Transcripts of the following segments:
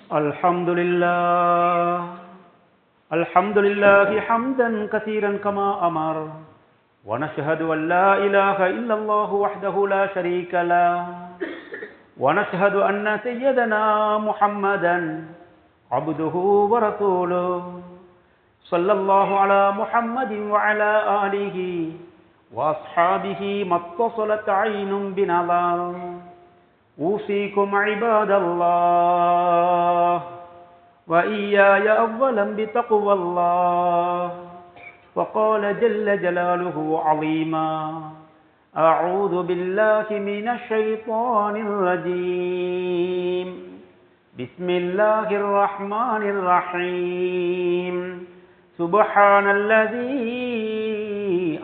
الحمد لله حمدا كثيرا كما أمر ونشهد أن لا إله إلا الله وحده لا شريك له ونشهد أن سيدنا محمدا عبده ورسوله صلى الله على محمد وعلى آله وأصحابه ما اتصلت عين بنظر أوصيكم عباد الله وإياي أولا بتقوى الله وقال جل جلاله عظيما أعوذ بالله من الشيطان الرجيم بسم الله الرحمن الرحيم سبحان الذي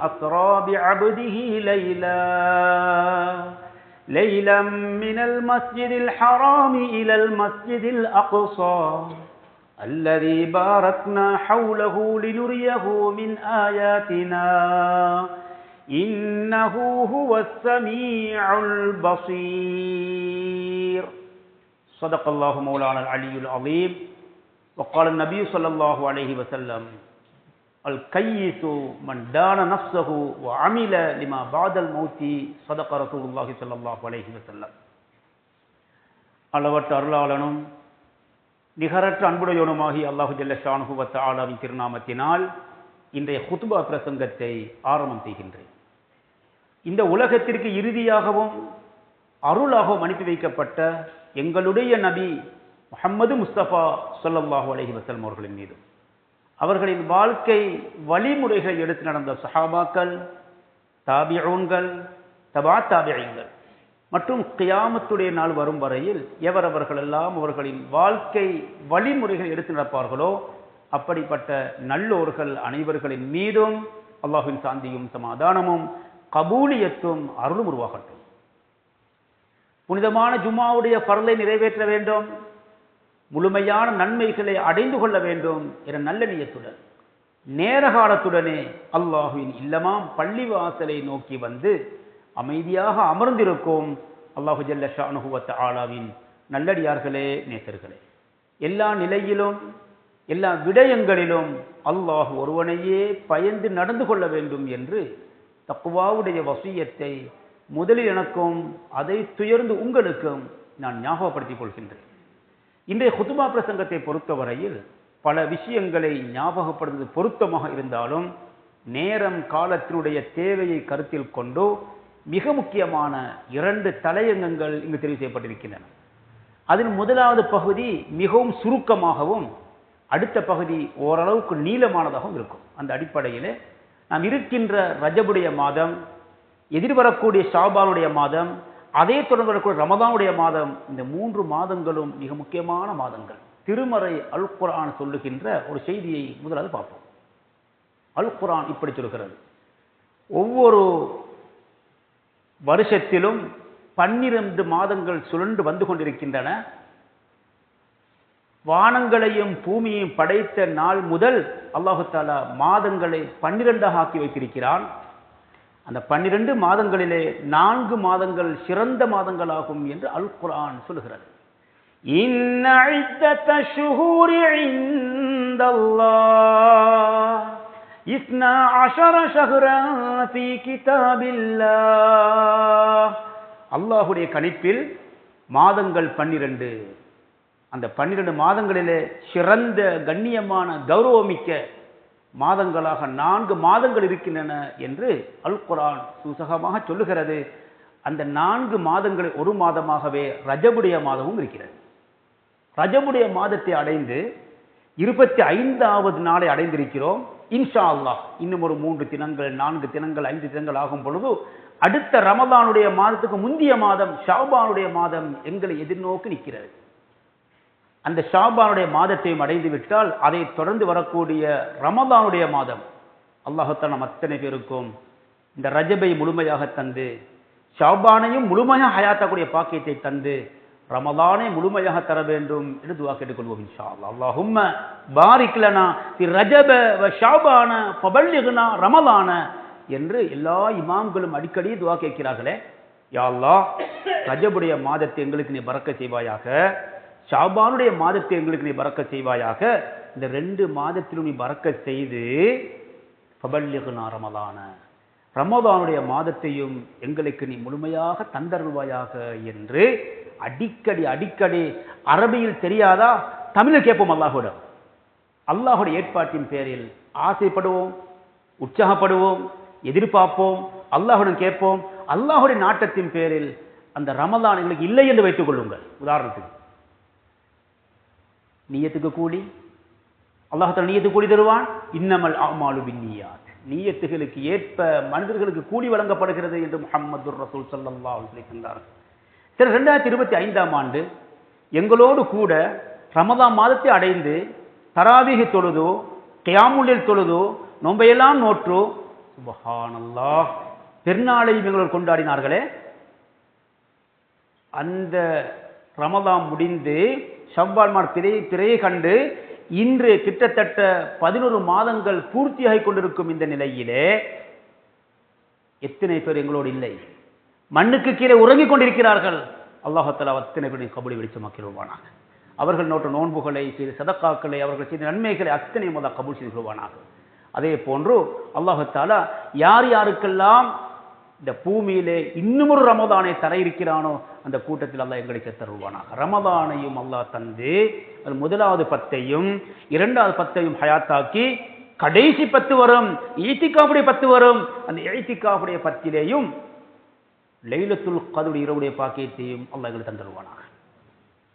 أسرى بعبده ليلا من المسجد الحرام إلى المسجد الأقصى الذي باركنا حوله لنريه من آياتنا إنه هو السميع البصير صدق الله مولانا العلي العظيم وقال النبي صلى الله عليه وسلم الكيس من دان نفسه وعمل لما بعد الموت صدق رسول الله صلى الله عليه وسلم. அளவற்ற அருளாளனும் நிகரற்ற அன்புடையவனுமாகி அல்லாஹு ஜல்ல ஷானுஹு வ தஆலாவின் திருநாமத்தினால் இன்றைய குத்பா பிரசங்கத்தை ஆரம்பம் செய்கின்றேன். இந்த உலகத்திற்கு இறுதியாகவும் அருளாகவும் அனுப்பி வைக்கப்பட்ட எங்களுடைய நபி முஹம்மது முஸ்தபா ஸல்லல்லாஹு அலைஹி வஸல்லம் அவர்களின் மீதும் அவர்களின் வாழ்க்கை வழிமுறைகளை எடுத்து நடந்த சஹாபாக்கள், தாபிஊன்கள், தபா தாபிஈன்கள் மற்றும் கியாமத்துடைய நாள் வரும் வரையில் எவரவர்களெல்லாம் அவர்களின் வாழ்க்கை வழிமுறைகளை எடுத்து நடப்பார்களோ அப்படிப்பட்ட நல்லோர்கள் அனைவர்களின் மீதும் அல்லாஹ்வின் சாந்தியும் சமாதானமும் கபூலியத்தும் அருளும் உருவாகட்டும். புனிதமான ஜும்மாவுடைய ஃபர்லை நிறைவேற்ற வேண்டும், முழுமையான நன்மைகளை அடைந்து கொள்ள வேண்டும் என நல்ல நியத்துடன் நேர காலத்துடனே அல்லாஹுவின் இல்லமாம் பள்ளிவாசலை நோக்கி வந்து அமைதியாக அமர்ந்திருக்கும் அல்லாஹு ஜல்ல ஷானுஹு வ தஆலாவின் நல்லடியார்களே, நேசர்களே, எல்லா நிலையிலும் எல்லா விடயங்களிலும் அல்லாஹ் ஒருவனையே பயந்து நடந்து கொள்ள வேண்டும் என்று தக்வாவுடைய வசியத்தை முதலில் எனக்கும் அதை துயர்ந்து உங்களுக்கும் நான் ஞாபகப்படுத்திக் கொள்கின்றேன். இன்றைய குத்பா பிரசங்கத்தை பொறுத்தவரையில் பல விஷயங்களை ஞாபகப்படுத்துவது பொருத்தமாக இருந்தாலும் நேரம் காலத்தினுடைய தேவையை கருத்தில் கொண்டு மிக முக்கியமான 2 தலையங்கங்கள் இங்கு தெரிவு செய்யப்பட்டிருக்கின்றன. அதில் முதலாவது பகுதி மிகவும் சுருக்கமாகவும் அடுத்த பகுதி ஓரளவுக்கு நீளமானதாகவும் இருக்கும். அந்த அடிப்படையில் நாம் இருக்கின்ற ரஜபுடைய மாதம், எதிர்வரக்கூடிய ஷாபானுடைய மாதம், அதே தொடர்ந்து வரக்கூடிய ரமதானுடைய மாதம், இந்த 3 மாதங்களும் மிக முக்கியமான மாதங்கள். திருமறை அல் குர்ஆன் சொல்லுகின்ற ஒரு செய்தியை முதலாவது பார்ப்போம். அல் குர்ஆன் இப்படி சொல்கிறது: ஒவ்வொரு வருஷத்திலும் 12 மாதங்கள் சுழன்று வந்து கொண்டிருக்கின்றன. வானங்களையும் பூமியையும் படைத்த நாள் முதல் அல்லாஹு தஆலா மாதங்களை 12ஆக ஆக்கி வைத்திருக்கிறான். அந்த 12 மாதங்களிலே 4 மாதங்கள் சிறந்த மாதங்களாகும் என்று அல் குர்ஆன் சொல்கிறது. இன்ன இத்தத ஷுஹூரி இன்தல்லாஹ் 12 ஷஹ்ரன் ஃபீ கிதாபில்லாஹ். அல்லாஹ்வுடைய கணிப்பில் மாதங்கள் 12. அந்த 12 மாதங்களிலே சிறந்த கண்ணியமான கௌரவமிக்க மாதங்களாக 4 மாதங்கள் இருக்கின்றன என்று அல் குர்ஆன் சூசகமாக சொல்லுகிறது. அந்த 4 மாதங்கள் ஒரு மாதமாகவே ரஜபுடைய மாதமும் இருக்கிறது. ரஜபுடைய மாதத்தை அடைந்து 25வது நாளை அடைந்திருக்கிறோம். இன்ஷா அல்லாஹ் இன்னும் ஒரு 3 தினங்கள் 4 தினங்கள் 5 தினங்கள் ஆகும் பொழுது அடுத்த ரமதானுடைய மாதத்துக்கு முந்திய மாதம் ஷாபானுடைய மாதம் எங்களை எதிர்நோக்கி நிற்கிறது. அந்த ஷாபானுடைய மாதத்தையும் அடைந்து விட்டால் அதை தொடர்ந்து வரக்கூடிய ரமதானுடைய மாதம் அல்லாஹ் தஆலா அத்தனை பேருக்கும் இந்த ரஜபை முழுமையாக தந்து ஷாபானையும் முழுமையாக ஹயாத்தாக்கூடிய பாக்கியத்தை தந்து ரமதானை முழுமையாக தர வேண்டும் என்று துஆ கேட்டுக்கொள்வோம் இன்ஷா அல்லாஹ். அல்லாஹும்ம பாரிக் லனா ஃபி ரஜப வ ஷாபான ஃபபல்லிக்னா ரமதான என்று எல்லா இமாம்களும் அடிக்கடி துஆ கேட்கிறார்களே. யா அல்லாஹ், ரஜபுடைய மாதத்தை எங்களுக்கு நீ பரக்கத் செய்வாயாக, ஷாபானுடைய மாதத்தை எங்களுக்கு நீ பரக்கத் செய்வாயாக, இந்த 2 மாதத்திலும் நீ பரக்கத் செய்து ஃபபல்லிக்னா ரமலான, ரமலானுடைய மாதத்தையும் எங்களுக்கு நீ முழுமையாக தந்தருள்வாயாக என்று அடிக்கடி அரபியில் தெரியாதா, தமிழில் கேட்போம். அல்லாஹுடைய ஏற்பாட்டின் பேரில் ஆசைப்படுவோம், உற்சாகப்படுவோம், எதிர்பார்ப்போம், அல்லாஹுடன் கேட்போம். அல்லாஹுடைய நாட்டத்தின் பேரில் அந்த ரமலான் எங்களுக்கு இல்லை என்று வைத்துக் கொள்ளுங்கள். உதாரணத்துக்கு நியத்துக்கு கூலி அல்லாஹ் நியத்துக்கு கூலி தருவான். இன்னமல் அமாலு பின்னியாத், நியத்துகளுக்கு ஏற்ப மனிதர்களுக்கு கூலி வழங்கப்படுகிறது என்று முஹம்மதுர் ரசூல் ஸல்லல்லாஹு அலைஹி வஸல்லம் சொன்னார்கள். சரி, 2025ஆம் ஆண்டு எங்களோடு கூட ரமலான் மாதத்தை அடைந்து தராவீஹ் தொழுதோ, கியாமுல் தொழுதோ, நோன்பையெல்லாம் நோற்றோ, சுப்ஹானல்லாஹ், பெருநாளையும் எங்களோடு கொண்டாடினார்களே. அந்த ரமலான் முடிந்து ஷவ்வால் மாத பிறையை கண்டு இன்று கிட்டத்தட்ட 11 மாதங்கள் பூர்த்தியாகி கொண்டிருக்கும் இந்த நிலையிலே எத்தனை பேர் எங்களோடு இல்லை, மண்ணுக்கு கீழே உறங்கிக் கொண்டிருக்கிறார்கள். அல்லாஹ் தஆலா அத்தனை பேரை கபூலை வெளிச்சமாக்கிடுவானாக. அவர்கள் நோட்ட நோன்புகளை செய்த சதக்காக்களை, அவர்கள் செய்த நன்மைகளை அத்தனை முதல் கபூல் செய்து கொள்வானாக. அதே போன்று அல்லாஹ் தஆலா யார் யாருக்கெல்லாம் இந்த பூமியிலே இன்னும் ஒரு ரமதானை தர இருக்கிறானோ அந்த கூட்டத்தில் அல்லாஹ் எங்களை சேர்த்தருள்வானாக. ரமதானையும் அல்லாஹ் தந்து அது முதலாவது 10ஐயும் 2வது 10ஐயும் ஹயாத்தாக்கி கடைசி 10 வரும், ஈத்திகாஃபுடைய 10 வரும். அந்த ஈத்திகாஃபுடைய 10லேயும் லைலத்துல் கத்ர் இரவுடைய பாக்கியத்தையும் அல்லாஹ் எங்களுக்கு தந்தருள்வானாக.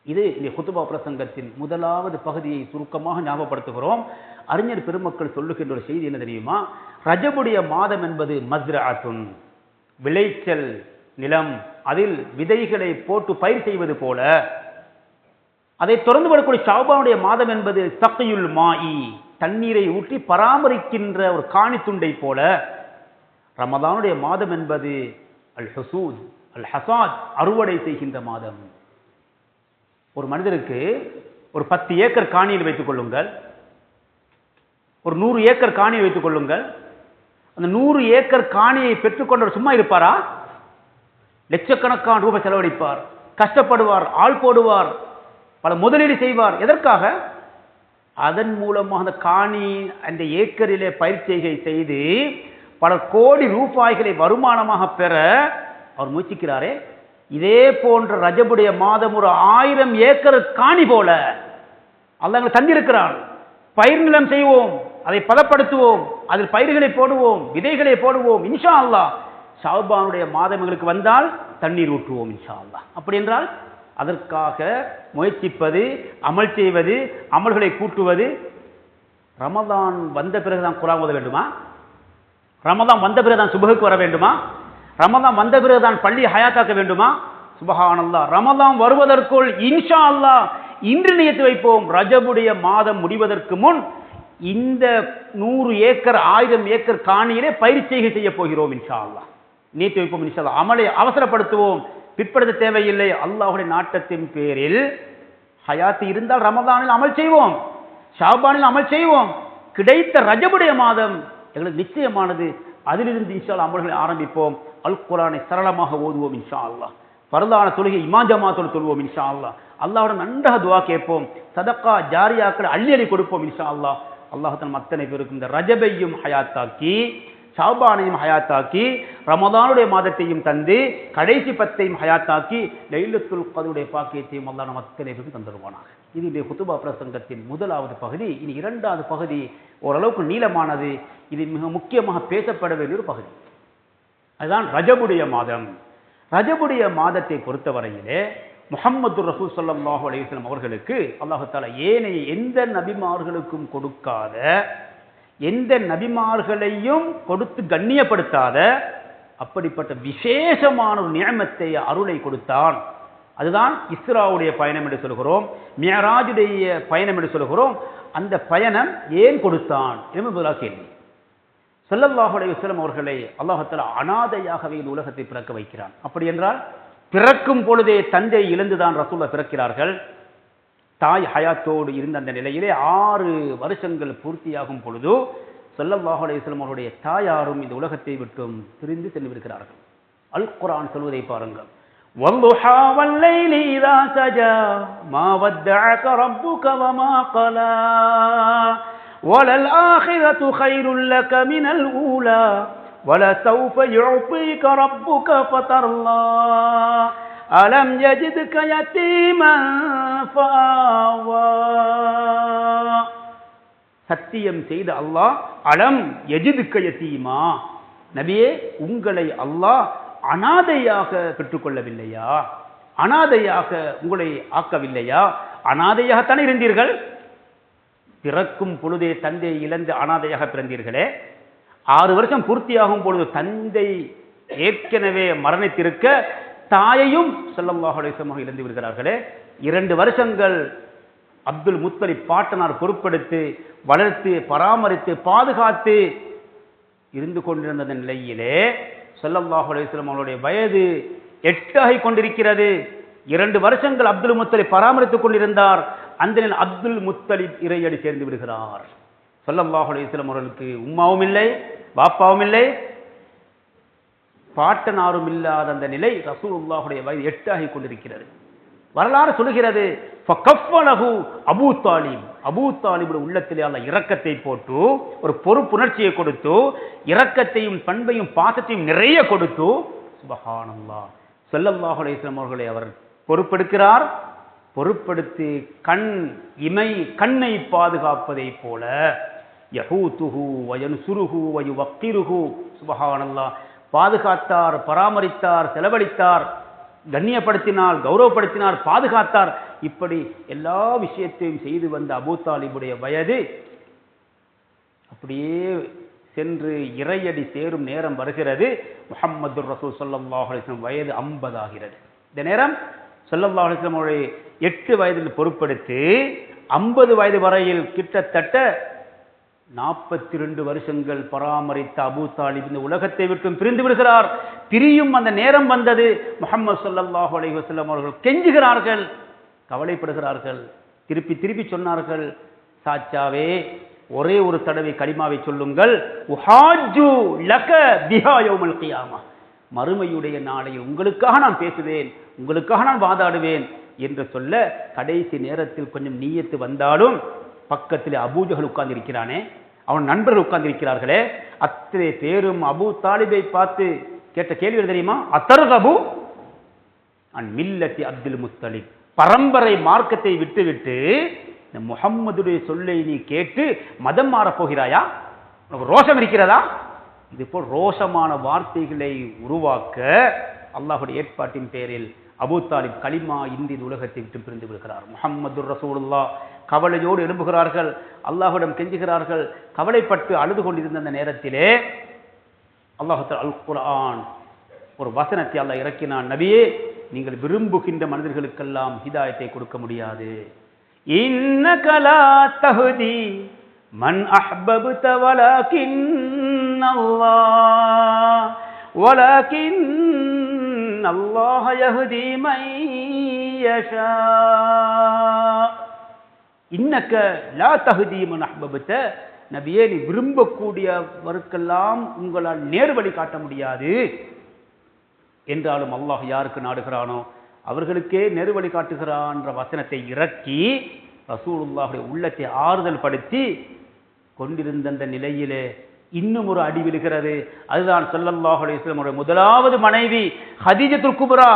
இது இந்த குத்துபா பிரசங்கத்தின் முதலாவது பகுதியை சுருக்கமாக ஞாபகப்படுத்துகிறோம். அறிஞர் பெருமக்கள் சொல்லுகின்ற ஒரு செய்தி என்ன தெரியுமா? ரஜபுடைய மாதம் என்பது மஸ்ரஅத்துன், விளைச்சல் நிலம், அதில் விதைகளை போட்டு பயிர் செய்வது போல. அதை தொடர்ந்து வரக்கூடிய ஷாபானுடைய மாதம் என்பது சக்யுல் மாஇ, தண்ணீரை ஊற்றி பராமரிக்கின்ற ஒரு காணித்துண்டை போல. ரமதானுடைய மாதம் என்பது அல் ஹுசூத் அல் ஹசாத், அறுவடை செய்கின்ற மாதம். ஒரு மனிதருக்கு ஒரு 10 ஏக்கர் காணியில் வைத்துக் கொள்ளுங்கள், ஒரு 100 ஏக்கர் காணியை வைத்துக் கொள்ளுங்கள். அந்த 100 ஏக்கர் காணியை பெற்றுக்கொண்டவர் சும்மா இருப்பாரா? லட்சக்கணக்கான ரூபாய் செலவழிப்பார், கஷ்டப்படுவார், ஆள் போடுவார், பல முதலீடு செய்வார். எதற்காக? அதன் மூலமாக அந்த காணி அந்த ஏக்கரிலே பயிர் செய்கை செய்து பல கோடி ரூபாய்களை வருமானமாக பெற அவர் முயற்சிக்கிறாரே. இதே போன்ற ரஜபுடைய மாதம் ஒரு 1000 ஏக்கர் காணி போல அல்லாஹ் எங்களை தந்திருக்கிறான். பயிர் நிலம் செய்வோம், அதை பதப்படுத்துவோம், அதில் பயிர்களை போடுவோம், விதைகளை போடுவோம். இன்ஷா அல்லாஹ் ஷாபானுடைய மாதம் எங்களுக்கு வந்தால் தண்ணீர் ஊற்றுவோம் இன்ஷா அல்லாஹ். அப்படி என்றால் அதற்காக முயற்சிப்பது, அமல் செய்வது, அமல்களை கூட்டுவது. ரமதான் வந்த பிறகுதான் குர்ஆன் ஓத வேண்டுமா? ரமதான் வந்த பிறகுதான் சுபஹுக்கு வர வேண்டுமா? ரமதான் வந்த பிறகுதான் பள்ளி ஹயாத்தாக்க வேண்டுமா? சுப்ஹானல்லாஹ், ரமதான் வருவதற்குள் இன்ஷா அல்லாஹ் இன்று நியத்து வைப்போம். ரஜபுடைய மாதம் முடிவதற்கு முன் இந்த 100 ஏக்கர் 1000 ஏக்கர் காணியிலே பயிர் செய்கை செய்ய போகிறோம் இன்ஷா அல்லாஹ். நியத்து வைப்போம் இன்ஷா அல்லாஹ். அமலை அவசரப்படுத்துவோம், பிற்படுத்த தேவையில்லை. அல்லாஹ்வுடைய நாட்டத்தின் பேரில் ஹயாத்து இருந்தால் ரமதானில் அமல் செய்வோம், ஷாபானில் அமல் செய்வோம். கிடைத்த ரஜபுடைய மாதம் எங்களுக்கு நிச்சயமானது. அதிலிருந்து இன்ஷா அல்லாஹ் அமல்களை ஆரம்பிப்போம். அல் குர்ஆனை சரளமாக ஓதுவோம் இன்ஷா அல்லாஹ். பரதான தொழுகை இமாம் ஜமாத்தோடு தொழுவோம் இன்ஷா அல்லாஹ். அல்லாஹ்வுடன் நன்றாக துஆ கேட்போம். சதக்கா ஜாரியாக்களை அள்ளி அள்ளி கொடுப்போம் இன்ஷா அல்லாஹ். அல்லாஹ் தன் அத்தனை பேருக்கும் இந்த ரஜபையும் ஹயாத்தாக்கி, ஷாபானையும் ஹயாத்தாக்கி, ரமதானுடைய மாதத்தையும் தந்து, கடைசி 10ஐயும் ஹயாத்தாக்கி, லைலத்துல் கத்ருடைய பாக்கியத்தையும் அல்லாஹ் நம் அத்தனை பேருக்கு தந்துடுவானாக. இது இந்த குத்துபா பிரசங்கத்தின் முதலாவது பகுதி. இனி 2வது பகுதி ஓரளவுக்கு நீளமானது. இது மிக முக்கியமாக பேசப்பட வேண்டிய ஒரு பகுதி. அதுதான் ரஜபுடைய மாதம். ரஜபுடைய மாதத்தை பொறுத்தவரையிலே முஹம்மது ரசூல் ஸல்லல்லாஹு அலைஹி வஸல்லம் அவர்களுக்கு அல்லாஹ் தஆலா ஏனைய எந்த நபிமார்களுக்கும் கொடுக்காத, எந்த நபிமார்களையும் கொடுத்து கண்ணியப்படுத்தாத அப்படிப்பட்ட விசேஷமான ஒரு நியமத்தை, அருளை கொடுத்தான். அதுதான் இஸ்ராவுடைய பயணம் என்று சொல்கிறோம், மியராஜுடைய பயணம் என்று சொல்கிறோம். அந்த பயணம் ஏன் கொடுத்தான் என்பது கேள்வி. ஸல்லல்லாஹு அலைஹி வஸல்லம் அவர்களை அல்லாஹ் தஆலா அனாதையாகவே இந்த உலகத்தை பிறக்க வைக்கிறான். அப்படி என்றால் பிறக்கும் பொழுதே தந்தை இழந்துதான் ரசூலுல்லாஹ் பிறக்கிறார்கள். தாய் ஹயாத்தோடு இருந்த அந்த நிலையிலே 6 வருஷங்கள் பூர்த்தியாகும் பொழுது ஸல்லல்லாஹு அலைஹி வஸல்லம் அவருடைய தாயாரும் இந்த உலகத்தை விட்டும் பிரிந்து சென்று விடுகிறார்கள். அல் குர்ஆன் சொல்வதை பாருங்கள். والضحى والليل إذا سجى ما ودعك ربك وما قلى وللآخرة خير لك من الأولى ولسوف يعطيك ربك فترضى ألم يجدك يتيما فآوى. சத்தியம் செய்த அல்லாஹ் அலம் யஜிதுக்க யதீமா, நபியே உங்களை அல்லாஹ் அனாதையாக பெற்றுக்கொள்ளவில்லையா, அனாதையாக உங்களை ஆக்கவில்லையா? அனாதையாகத்தானே இருந்தீர்கள், பிறக்கும் பொழுதே தந்தை இழந்து அனாதையாக பிறந்தீர்களே. 6 வருஷம் பூர்த்தியாகும் பொழுது தந்தை ஏற்கனவே மரணித்திருக்க தாயையும் ஸல்லல்லாஹு அலைஹி வஸல்லம் இழந்து விடுகிறார்களே. 2 வருஷங்கள் அப்துல் முத்தலிப் பாட்டனார் பொறுப்பெடுத்து வளர்த்து பராமரித்து பாதுகாத்து இருந்து கொண்டிருந்த நிலையிலே ஸல்லல்லாஹு அலைஹி வஸல்லம் அவருடைய வயது 8 ஆகிக் கொண்டிருக்கிறது. 2 வருஷங்கள் அப்துல் முத்தலிப் பராமரித்துக் கொண்டிருந்தார். அந்த நிலையில் அப்துல் முத்தலிப் இறையடி சேர்ந்து விடுகிறார். ஸல்லல்லாஹு அலைஹி வஸல்லம் அவர்களுக்கு உம்மாவும் இல்லை, பாப்பாவும் இல்லை, பாட்டனாரும் இல்லாத அந்த நிலை ரசூலுல்லாஹுடைய வயது 8 ஆகிக் கொண்டிருக்கிறது. வரலாறு சொல்லுகிறது, அபூ தாலிப், அபூ தாலிபுடைய உள்ளத்திலே அல்லாஹ் இரக்கத்தை போட்டு ஒரு பொறுப்புணர்ச்சியை கொடுத்து இரக்கத்தையும் பண்பையும் பாசத்தையும் நிறைய கொடுத்து சுப்ஹானல்லாஹ் ஸல்லல்லாஹு அலைஹி வஸல்லம் அவர்களை அவர் பொறுப்பெடுக்கிறார். பொறுப்படுத்தி கண்ணை பாதுகாப்பதை போல யஹூதுஹு வயன்சுருஹு வயுவக்கிருஹு சுப்ஹானல்லாஹ் பாதுகாத்தார், பராமரித்தார், செலவழித்தார், கண்ணியப்படுத்தினார், கௌரவப்படுத்தினார், பாதுகாத்தார். இப்படி எல்லா விஷயத்தையும் செய்து வந்த அபூ தாலிபுடைய வயது அப்படியே சென்று இறையடி சேரும் நேரம் வருகிறது. முஹம்மது ரசூல் ஸல்லல்லாஹு அலைஹி வஸல்லம் வயது 50 ஆகிறது. இந்த நேரம் ஸல்லல்லாஹு அலைஹி வஸல்லம் 8 வயதில் பொறுப்பெடுத்து 50 வயது வரையில் கிட்டத்தட்ட 42 வருஷங்கள் பராமரித்த அபூ தாலிப் இந்த உலகத்தை விட்டு பிரிந்து விடுகிறார். பிரியும் அந்த நேரம் வந்தது. முஹம்மது ஸல்லல்லாஹு அலைஹி வஸல்லம் அவர்கள் கெஞ்சுகிறார்கள், கவலைப்படுகிறார்கள், திருப்பி திருப்பி சொன்னார்கள், சாச்சாவே ஒரே ஒரு தடவை கலிமாவை சொல்லுங்கள், உஹாஜு லக பிஹா யௌமல் கியாமா, மறுமையுடைய நாளையில் உங்களுக்காக நான் பேசுவேன், உங்களுக்காக நான் வாதாடுவேன் என்று சொல்ல கடைசி நேரத்தில் கொஞ்சம் நீயத்து வந்தாலும் பக்கத்தில் அபூஜஹல் உட்கார்ந்து இருக்கிறானே, அவன் நண்பர்கள் உட்கார்ந்து இருக்கிறார்களே, அத்தனை பேரும் அபூ தாலிபை பார்த்து கேட்ட கேள்வி தெரியுமா? அத்தர்கபு அன் மில்லத்தி அப்துல் முத்தலிப், பரம்பரை மார்க்கத்தை விட்டுவிட்டு இந்த முஹம்மதுடைய சொல்லை நீ கேட்டு மதம் மாறப் போகிறாயா? உனக்கு ரோஷம் இருக்கிறதா? இது போல் ரோஷமான வார்த்தைகளை உருவாக்க அல்லாஹுடைய ஏற்பாட்டின் பேரில் அபூ தாலிப் கலிமா இந்தி உலகத்தை விட்டு பிரிந்து விடுகிறார். முஹம்மது ரசூலுல்லாஹ் கவலையோடு எழும்புகிறார்கள், அல்லாஹ்விடம் கெஞ்சுகிறார்கள். கவலைப்பட்டு அழுது கொண்டிருந்த அந்த நேரத்திலே அல்லாஹ் அல் குர்ஆன் ஒரு வசனத்தை அல்லாஹ் இறக்கினான். நபியே, நீங்கள் விரும்புகின்ற மனிதர்களுக்கெல்லாம் ஹிதாயத்தை கொடுக்க முடியாது. இன்னக லா தஹ்தி மன் அஹ்பப்த வலகின் அல்லாஹ் யஹ்தி மன் யஷா. இன்னக லா தஹ்தி மன் அஹ்பப்த, நபியே நீ விரும்பக்கூடியவருக்கெல்லாம் உங்களால் நேர்வழி காட்ட முடியாது. என்றாலும் அல்லாஹ் யாருக்கு நாடுகிறானோ அவர்களுக்கே நேர்வழி காட்டுகிறான்ற வசனத்தை இறக்கி ரசூலுல்லாஹுடைய உள்ளத்தை ஆறுதல் படுத்தி கொண்டிருந்த அந்த நிலையிலே இன்னும் ஒரு அடி விழுகிறது. அதுதான் ஸல்லல்லாஹு அலைஹி வஸல்லம் முதலாவது மனைவி ஹதீஜத்துல் குப்ரா,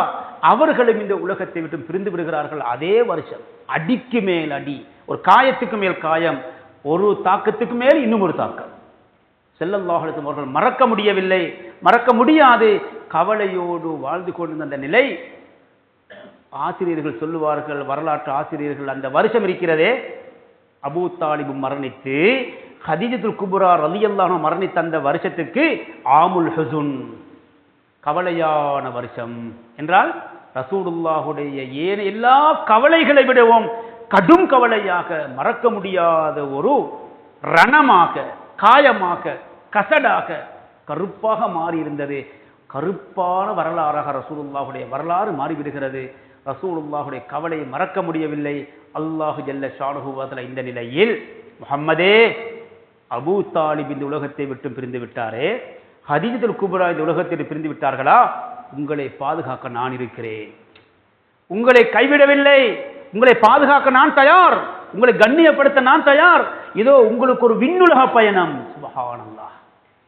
அவர்களும் இந்த உலகத்தை விட்டு பிரிந்து விடுகிறார்கள். அதே வருஷம் அடிக்கு மேல் அடி, ஒரு காயத்துக்கு மேல் காயம், ஒரு தாக்கத்துக்கு மேல் இன்னும் ஒரு தாக்கம். ஸல்லல்லாஹு அலைஹி வஸல்லம் அவர்கள் மறக்க முடியவில்லை, மறக்க முடியாது. கவலையோடு வாழ்ந்து கொண்டிருந்த அந்த நிலை, ஆசிரியர்கள் சொல்லுவார்கள், வரலாற்று ஆசிரியர்கள், அந்த வருஷம் இருக்கிறதே அபூ தாலிப் மரணித்து ஹதீஜத்துல் குப்ரா ரலியல்லாஹு அன்ஹா மரணித்த அந்த வருஷத்துக்கு ஆமுல் ஹுஸுன், கவலையான வருஷம் என்றால் ரசூலுல்லாஹுடைய எல்லா கவலைகளை விடவும் கடும் கவலையாக, மறக்க முடியாத ஒரு ரணமாக, காயமாக, கசடாக, கருப்பாக மாறி இருந்தது. கருப்பான வரலாறாக ரசூலுல்லாஹுடைய வரலாறு மாறிவிடுகிறது. ரசூலுல்லாஹுடைய கவலையை மறக்க முடியவில்லை. அல்லாஹு ஜல்ல ஷானுஹு வ தஆலா இந்த நிலையில், முஹம்மதே, அபூ தாலிப் இந்த உலகத்தை விட்டு பிரிந்து விட்டாரே, ஹதீஜத்துல் குப்ரா இந்த உலகத்தை பிரிந்து விட்டார்களா, உங்களை பாதுகாக்க நான் இருக்கிறேன், உங்களை கைவிடவில்லை, உங்களை பாதுகாக்க நான் தயார், உங்களை கண்ணியப்படுத்த நான் தயார். இதோ உங்களுக்கு ஒரு விண்ணுலக பயணம். சுப்ஹானல்லாஹ்.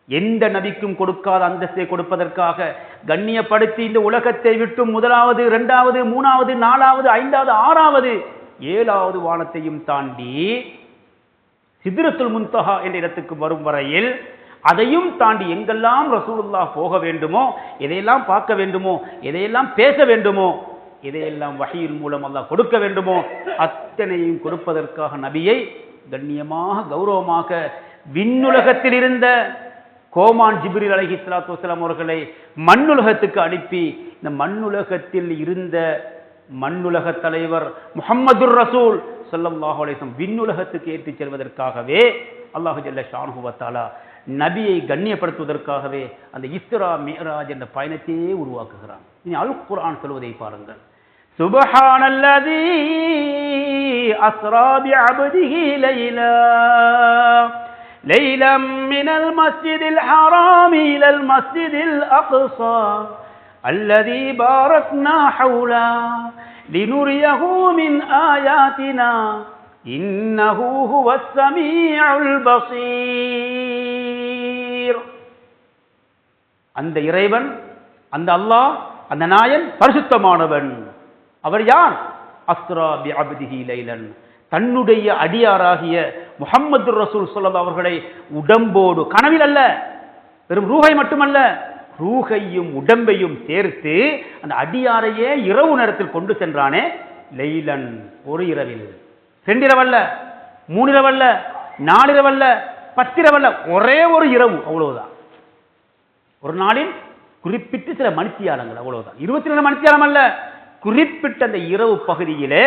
எந்த நபிக்கும் கொடுக்காத அந்தஸ்தை கொடுப்பதற்காக கண்ணியப்படுத்தி இந்த உலகத்தை விட்டு முதலாவது, இரண்டாவது, மூணாவது, நாலாவது, ஐந்தாவது, ஆறாவது, ஏழாவது வானத்தையும் தாண்டி சித்ரத்துல் முன்தஹா என்ற இடத்துக்கு வரும் வரையில் அதையும் தாண்டி எங்கெல்லாம் ரசூலுல்லாஹ் போக வேண்டுமோ, எதையெல்லாம் பார்க்க வேண்டுமோ, எதையெல்லாம் பேச வேண்டுமோ, எதையெல்லாம் வஹீயின் மூலம் அல்லாஹ் கொடுக்க வேண்டுமோ அத்தனையும் கொடுப்பதற்காக நபியை கண்ணியமாக கௌரவமாக விண்ணுலகத்தில் இருந்த கோமான் ஜிப்ரீல் அலைஹிஸ்ஸலாத்து வஸலாம் அவர்களை மண்ணுலகத்துக்கு அனுப்பி இந்த மண்ணுலகத்தில் இருந்த மண்ணுலக தலைவர் முஹம்மதுர் ரசூல் ஸல்லல்லாஹு அலைஹி வஸல்லம் விண்ணுலகத்துக்கு ஏற்றிச் செல்வதற்காகவே அல்லாஹ் ஜல்ல ஷானுஹு வ தஆலா நபியை கண்ணியப்படுத்துவதற்காகவே அந்த இஸ்ரா மிஅராஜ் என்ற பயணத்தையே உருவாக்குகிறான். இனி அல் குர்ஆன் சொல்வதை பாருங்கள். சுப்ஹானல்லதீ அஸ்ரா பிஅப்திஹி லைலம் மினல் மஸ்ஜிதில் ஹராமி இலல் மஸ்ஜிதில் அக்ஸா அல்லதீ பாரக்னா ஹவுலா லினுரியஹு மின் ஆயாத்தினா இன்னஹு ஹுவஸ் ஸமீஉல் பஸீர். அந்த இறைவன், அந்த அல்லாஹ், அந்த நாயன் பரிசுத்தமானவன். அவர் யார்? அஸ்ரா பி அப்திஹி லைலன், தன்னுடைய அடியாராகிய முஹம்மது ரசூல் ஸல்லல்லாஹு அவர்களை உடம்போடு, கனவில் அல்ல, வெறும் ரூஹை மட்டுமல்ல, ரூஹையும் உடம்பையும் சேர்த்து அந்த அடியாரையே இரவு நேரத்தில் கொண்டு சென்றானே. லைலன், ஒரு இரவில், 2 இரவல்ல, 3 இரவல்ல, 4 இரவல்ல, 10 இரவல்ல, ஒரே ஒரு இரவு, அவ்வளவுதான். ஒரு நாளில் குறிப்பிட்டு சில மணித்தியாலங்கள், அவ்வளவுதான். 24 மணித்தியாலம் அல்ல, குறிப்பிட்ட அந்த இரவு பகுதியிலே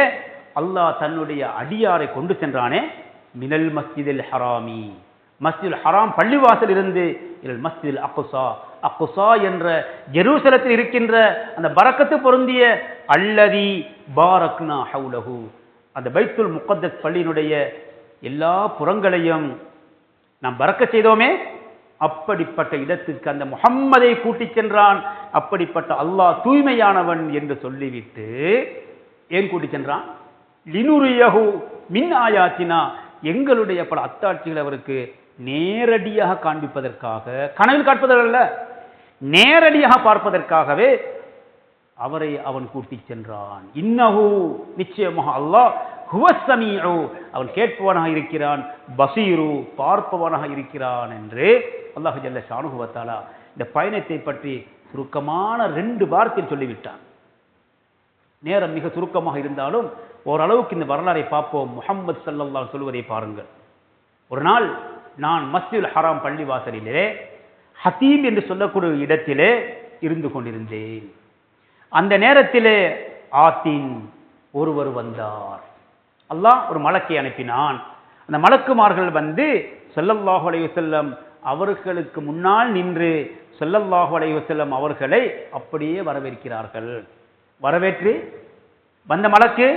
அல்லாஹ் தன்னுடைய அடியாரை கொண்டு சென்றானே. மினல் மஸ்ஜிதில் ஹராமி, மஸ்ஜிதுல் ஹராம் பள்ளிவாசல் இருந்து இல் மஸ்ஜிதுல் அக்ஸா, அக்ஸா என்ற ஜெருசலத்தில் இருக்கின்ற அந்த பரக்கத்து பொருந்திய அல்லதி பாரக்னா ஹவுலஹு, அந்த பைத்துல் முகத்தஸ் பள்ளியினுடைய எல்லா புறங்களையும் நாம் பரக்க செய்தோமே, அப்படிப்பட்ட இடத்துக்கு அந்த முஹம்மதை கூட்டிச் சென்றான். அப்படிப்பட்ட அல்லாஹ் தூய்மையானவன் என்று சொல்லிவிட்டு ஏன் கூட்டிச் சென்றான்? லினுரியஹு மின் ஆயாத்தினா, எங்களுடைய பல அத்தாட்சிகள் அவருக்கு நேரடியாக காண்பிப்பதற்காக, கனவில் காட்பதற்கல்ல, நேரடியாக பார்ப்பதற்காகவே அவரை அவன் கூட்டிச் சென்றான். இன்னஹு, நிச்சயமாக அல்லாஹ், ஹுவஸ் ஸமீஉ, அவன் கேட்பவனாக இருக்கிறான், பஸீரு, பார்ப்பவனாக இருக்கிறான் என்று அல்லாஹ் ஜல்ல ஷானுஹு வ தஆலா இந்த பயணத்தை பற்றி சுருக்கமான 2 வார்த்தையில் சொல்லிவிட்டான். நேரம் மிக சுருக்கமாக இருந்தாலும் ஓரளவுக்கு இந்த வரலாறை பார்ப்போம். முஹம்மது ஸல்லல்லாஹு அலைஹி சொல்வதை பாருங்கள். ஒரு நாள் நான் மஸ்ஜிதுல் ஹராம் பள்ளிவாசலிலே ஹதீம் என்று சொல்லக்கூடிய இடத்திலே இருந்து கொண்டிருந்தேன். அந்த நேரத்திலே ஆத்தின் ஒருவர் வந்தார். அல்லாஹ் ஒரு மலக்கை அனுப்பினான். அந்த மலக்குமார்கள் வந்து ஸல்லல்லாஹு அலைஹி வஸல்லம் அவர்களுக்கு முன்னால் நின்று ஸல்லல்லாஹு அலைஹி வஸல்லம் அவர்களை அப்படியே வரவேற்கிறார்கள். வரவேற்று வந்த மலக்கு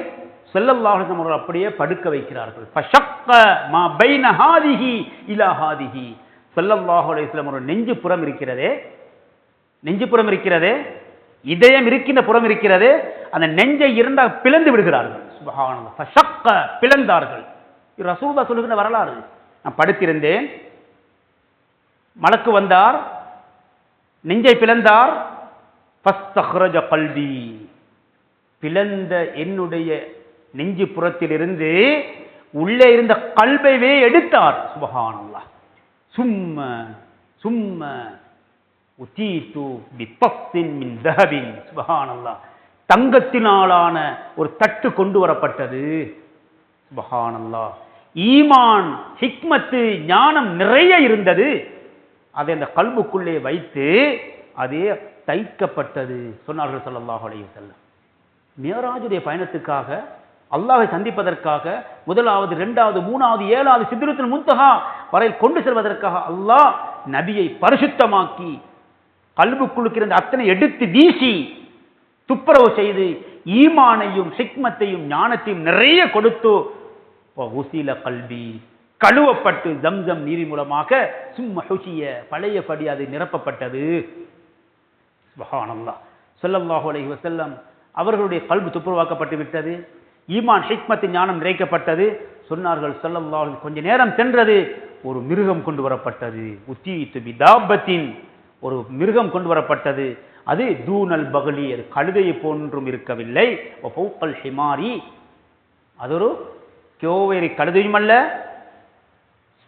ஸல்லல்லாஹு அலைஹி வஸல்லம் அவர்கள் அப்படியே படுக்க வைக்கிறார்கள். ஃபஷக்க மா பைன ஹாதிஹி இலா ஹாதிஹி, ஸல்லல்லாஹு அலைஹி வஸல்லம் அவர்கள் நெஞ்சுப்புறம் இருக்கிறதே, நெஞ்சுப்புறம் இருக்கிறதே, இதயம் இருக்கின்ற புறம் இருக்கிறது, அந்த நெஞ்சை இரண்டாக பிளந்து விடுகிறார்கள். சுப்ஹானல்லாஹ், ஃபஷக்க, பிளந்தார்கள். இது ரசூலுல்லாஹ் சொல்லுகிற வரலாறு. நான் படுத்திருந்தேன், மலக்கு வந்தார், நெஞ்சை பிளந்தார். ஃபஸ்தக்ரஜ கல்பி, பிளந்த என்னுடைய நெஞ்சு புறத்திலிருந்து உள்ளே இருந்த கல்பைவே எடுத்தார். சுப்ஹானல்லாஹ். சும்ம சும்ம உதீது பித்தஸ்ஸின் மின் தஹபின், சுப்ஹானல்லாஹ், தங்கத்தினாலான ஒரு தட்டு கொண்டு வரப்பட்டது. சுப்ஹானல்லாஹ். ஈமான், ஹிக்மத்து, ஞானம் நிறைய இருந்தது. அதை அந்த கல்புக்குள்ளே வைத்து அதே தைக்கப்பட்டது சொன்னார்கள் ஸல்லல்லாஹு அலைஹி வஸல்லம். மியராஜுடைய பயணத்துக்காக, அல்லாஹை சந்திப்பதற்காக, முதலாவது, இரண்டாவது, மூணாவது, ஏழாவது சித்ரத்துல் முன்தஹா வரையில் கொண்டு செல்வதற்காக அல்லாஹ் நபியை பரிசுத்தமாக்கி கல்புக்குள்ளுக்கு இருந்த அத்தனை எடுத்து வீசி துப்புரவு செய்து ஈமானையும் ஹிக்மத்தையும் ஞானத்தையும் நிறைய கொடுத்து உசில கல்வி கழுவப்பட்டு ஜம்சம் நீரின் மூலமாக சும்ம ஹுஷிய பழையபடி அது நிரப்பப்பட்டது. சுப்ஹானல்லாஹ். ஸல்லல்லாஹு அலைஹி வஸல்லம் அவர்களுடைய கல்பு துப்புரவாக்கப்பட்டு விட்டது, ஈமான் ஹிக்மத் ஞானம் நிறைக்கப்பட்டது. சொன்னார்கள் ஸல்லல்லாஹு அலைஹி, கொஞ்ச நேரம் சென்றது, ஒரு மிருகம் கொண்டு வரப்பட்டது. உத்தீது பிதாபத்தின், ஒரு மிருகம் கொண்டு வரப்பட்டது. அது தூனல் பகலி, அது கழுதையை போன்றும் இருக்கவில்லை. ஃபௌகல் ஹிமாரி, அது ஒரு கோவேரி கழுதையும் அல்ல,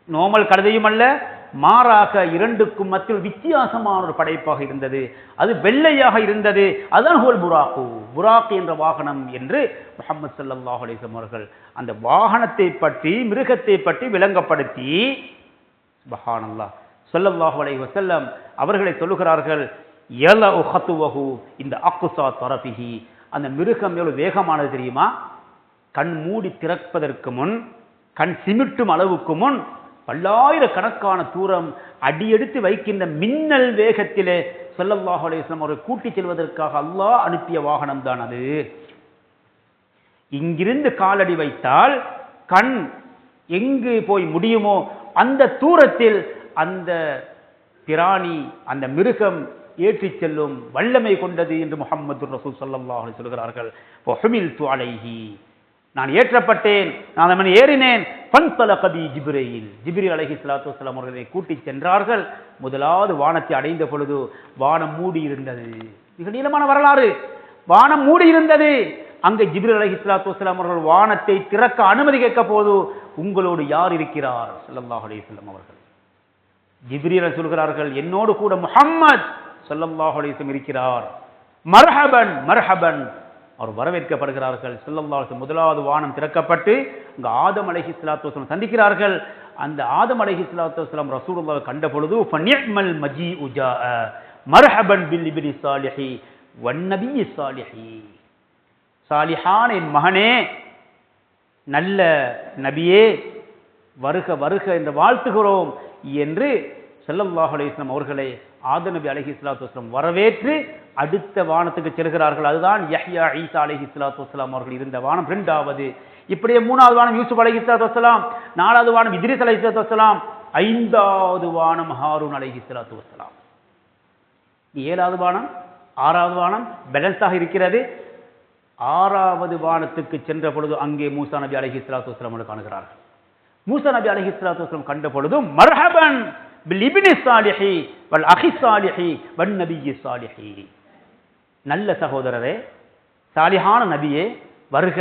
நோமல் கழுதையும் அல்ல, மாறாக இரண்டுக்கும் மத்தியில் வித்தியாசமான ஒரு படைப்பாக இருந்தது. அது வெள்ளையாக இருந்தது. அதுதான் ஹுவல் புராக்கு, புராக் என்ற வாகனம் என்று முஹம்மது ஸல்லல்லாஹு அலைஹி வஸல்லம் அவர்கள் அந்த வாகனத்தை பற்றி, மிருகத்தை பற்றி விளங்கப்படுத்தி சுப்ஹானல்லாஹ் ஸல்லல்லாஹு அலைஹி வஸல்லம் அவர்களை சொல்லுகிறார்கள், யலஉ ஹத்வஹு இந்த அக்ஸா தரபிஹி, அந்த மிருகம் எவ்வளவு வேகமானது தெரியுமா? கண் மூடி திறப்பதற்கு முன், கண் சிமிட்டும் அளவுக்கு முன் பல்லாயிரக்கணக்கான தூரம் அடியெடுத்து வைக்கின்ற மின்னல் வேகத்திலே ஸல்லல்லாஹு அலைஹி வஸல்லம் அவரை கூட்டிச் செல்வதற்காக அல்லாஹ் அனுப்பிய வாகனம் தான் அது. இங்கிருந்து காலடி வைத்தால் கண் எங்கு போய் முடியுமோ அந்த தூரத்தில் அந்த பிராணி, அந்த மிருகம் ஏற்றிச் செல்லும் வல்லமை கொண்டது என்று முஹம்மது ரசூல் ஸல்லல்லாஹு அலைஹி சொல்கிறார்கள். ஃபஹுமில்து அலைஹி, நான் ஏற்றப்பட்டேன், நான் அவன் ஏறினேன். ஃபன்தலக பி ஜிப்ரீல், ஜிப்ரீல் அலைஹிஸ்ஸலாத்து வஸ்ஸலாம் அவர்களை கூட்டிச் சென்றார்கள். முதலாவது வானத்தை அடைந்த பொழுது வானம் மூடி இருந்தது. மிக நீளமான வரலாறு. வானம் மூடி இருந்தது. அங்கே ஜிப்ரீல் அலைஹிஸ்ஸலாத்து வஸ்ஸலாம் அவர்கள் வானத்தை திறக்க அனுமதி கேட்க போது, உங்களோடு யார் இருக்கிறார்? ஸல்லல்லாஹு அலைஹி வஸல்லம் அவர்கள். ஜிப்ரீல் சொல்கிறார்கள், என்னோடு கூட முஹம்மத் ஸல்லல்லாஹு அலைஹி வஸல்லம் இருக்கிறார். மர்ஹபன் மர்ஹபன், அவர் வரவேற்கப்படுகிறார்கள். ஸல்லல்லாஹு அலைஹி வஸல்லம் முதலாவது வானம் திறக்கப்பட்டு அங்கு ஆதம் அலைஹிஸ்ஸலாத்து வஸ்ஸலாம் சந்திக்கிறார்கள். அந்த ஆதம் அலைஹிஸ்ஸலாத்து வஸ்ஸலாம் ரசூலுல்லாஹ் கண்ட பொழுது ஃபனிஅமல் மஜீஉ ஜாஅ மர்ஹபன் பில் இப்னி சாலிஹி வன் நபிய் சாலிஹி, சாலிஹான என் மகனே, நல்ல நபியே, வருக வருக என்று வாழ்த்துகிறோம் என்று ஸல்லல்லாஹு அலைஹி வஸல்லம் அவர்களை ஆதம் நபி அலைஹிஸ்ஸலாத்து வஸ்ஸலாம் வரவேற்று அடுத்த வானத்துக்கு செல்கிறார்கள். அதுதான் யஹ்யா ஈசா அலைஹிஸ்ஸலாத்து வஸ்ஸலாம் அவர்கள் இருந்த வானம் இரண்டாவது. இப்படியே மூணாவது வானம் யூசுப் அலைஹிஸ்ஸலாத்து வஸ்ஸலாம், நாலாவது வானம் இத்ரீஸ் அலைஹிஸ்ஸலாத்து வஸ்ஸலாம், ஐந்தாவது வானம் ஹாரூன் அலைஹிஸ்ஸலாத்து வஸ்ஸலாம். ஏழாவது வானம், ஆறாவது வானம் பேலன்ஸாக இருக்கிறது. ஆறாவது வானத்துக்கு சென்ற பொழுது அங்கே மூசா நபி அலைஹிஸ்ஸலாத்து வஸ்ஸலாம் காணுகிறார்கள். மூசா நபி அலைஹிஸ்ஸலாத்து வஸ்ஸலாம் கண்ட பொழுது மர்ஹபன் பில் இப்னி சாலிஹி வல் அஹி சாலிஹி வன் நபிய் சாலிஹி, நல்ல சகோதரரே, சாலிஹான நபியே, வருக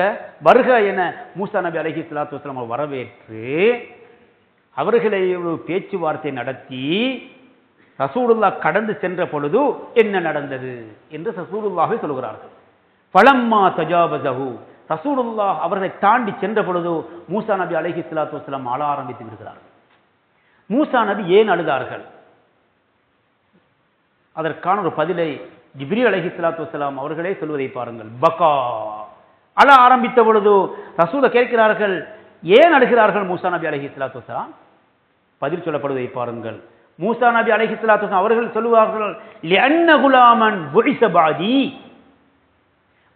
வருக என மூசா நபி அலைஹிஸ்ஸலாத்து வஸ்ஸலாம் வரவேற்று அவர்களை ஒரு பேச்சுவார்த்தை நடத்தி ரசூலுல்லாஹ் கடந்து சென்ற பொழுது என்ன நடந்தது என்று ரசூலுல்லாஹ் சொல்கிறார்கள். ஃபலம்மா தஜாவஸஹு, ரசூலுல்லாஹ் அவர்களை தாண்டி சென்ற பொழுது மூசா நபி அலைஹிஸ்ஸலாத்து வஸ்ஸலாம் அழ ஆரம்பித்து விடுகிறார்கள். மூசா நபி ஏன் அழுதார்கள்? அதற்கான ஒரு பதிலை ஜிப்ரீல் அலைஹிஸ்ஸலாத்து வஸ்ஸலாம் அவர்களே சொல்வதை பாருங்கள். பகா, அழ ஆரம்பித்த பொழுது ரசூலை கேட்கிறார்கள், ஏன் அழுகிறார்கள் மூசா நபி அலைஹிஸ்ஸலாத்து வஸ்ஸலாம்? பதில் சொல்லப்படுவதை பாருங்கள். மூசா நபி அலைஹிஸ்ஸலாத்து வஸ்ஸலாம் அவர்கள் சொல்லுவார்கள், லிஅன்ன குலாமன் புஇஸ பஅதி,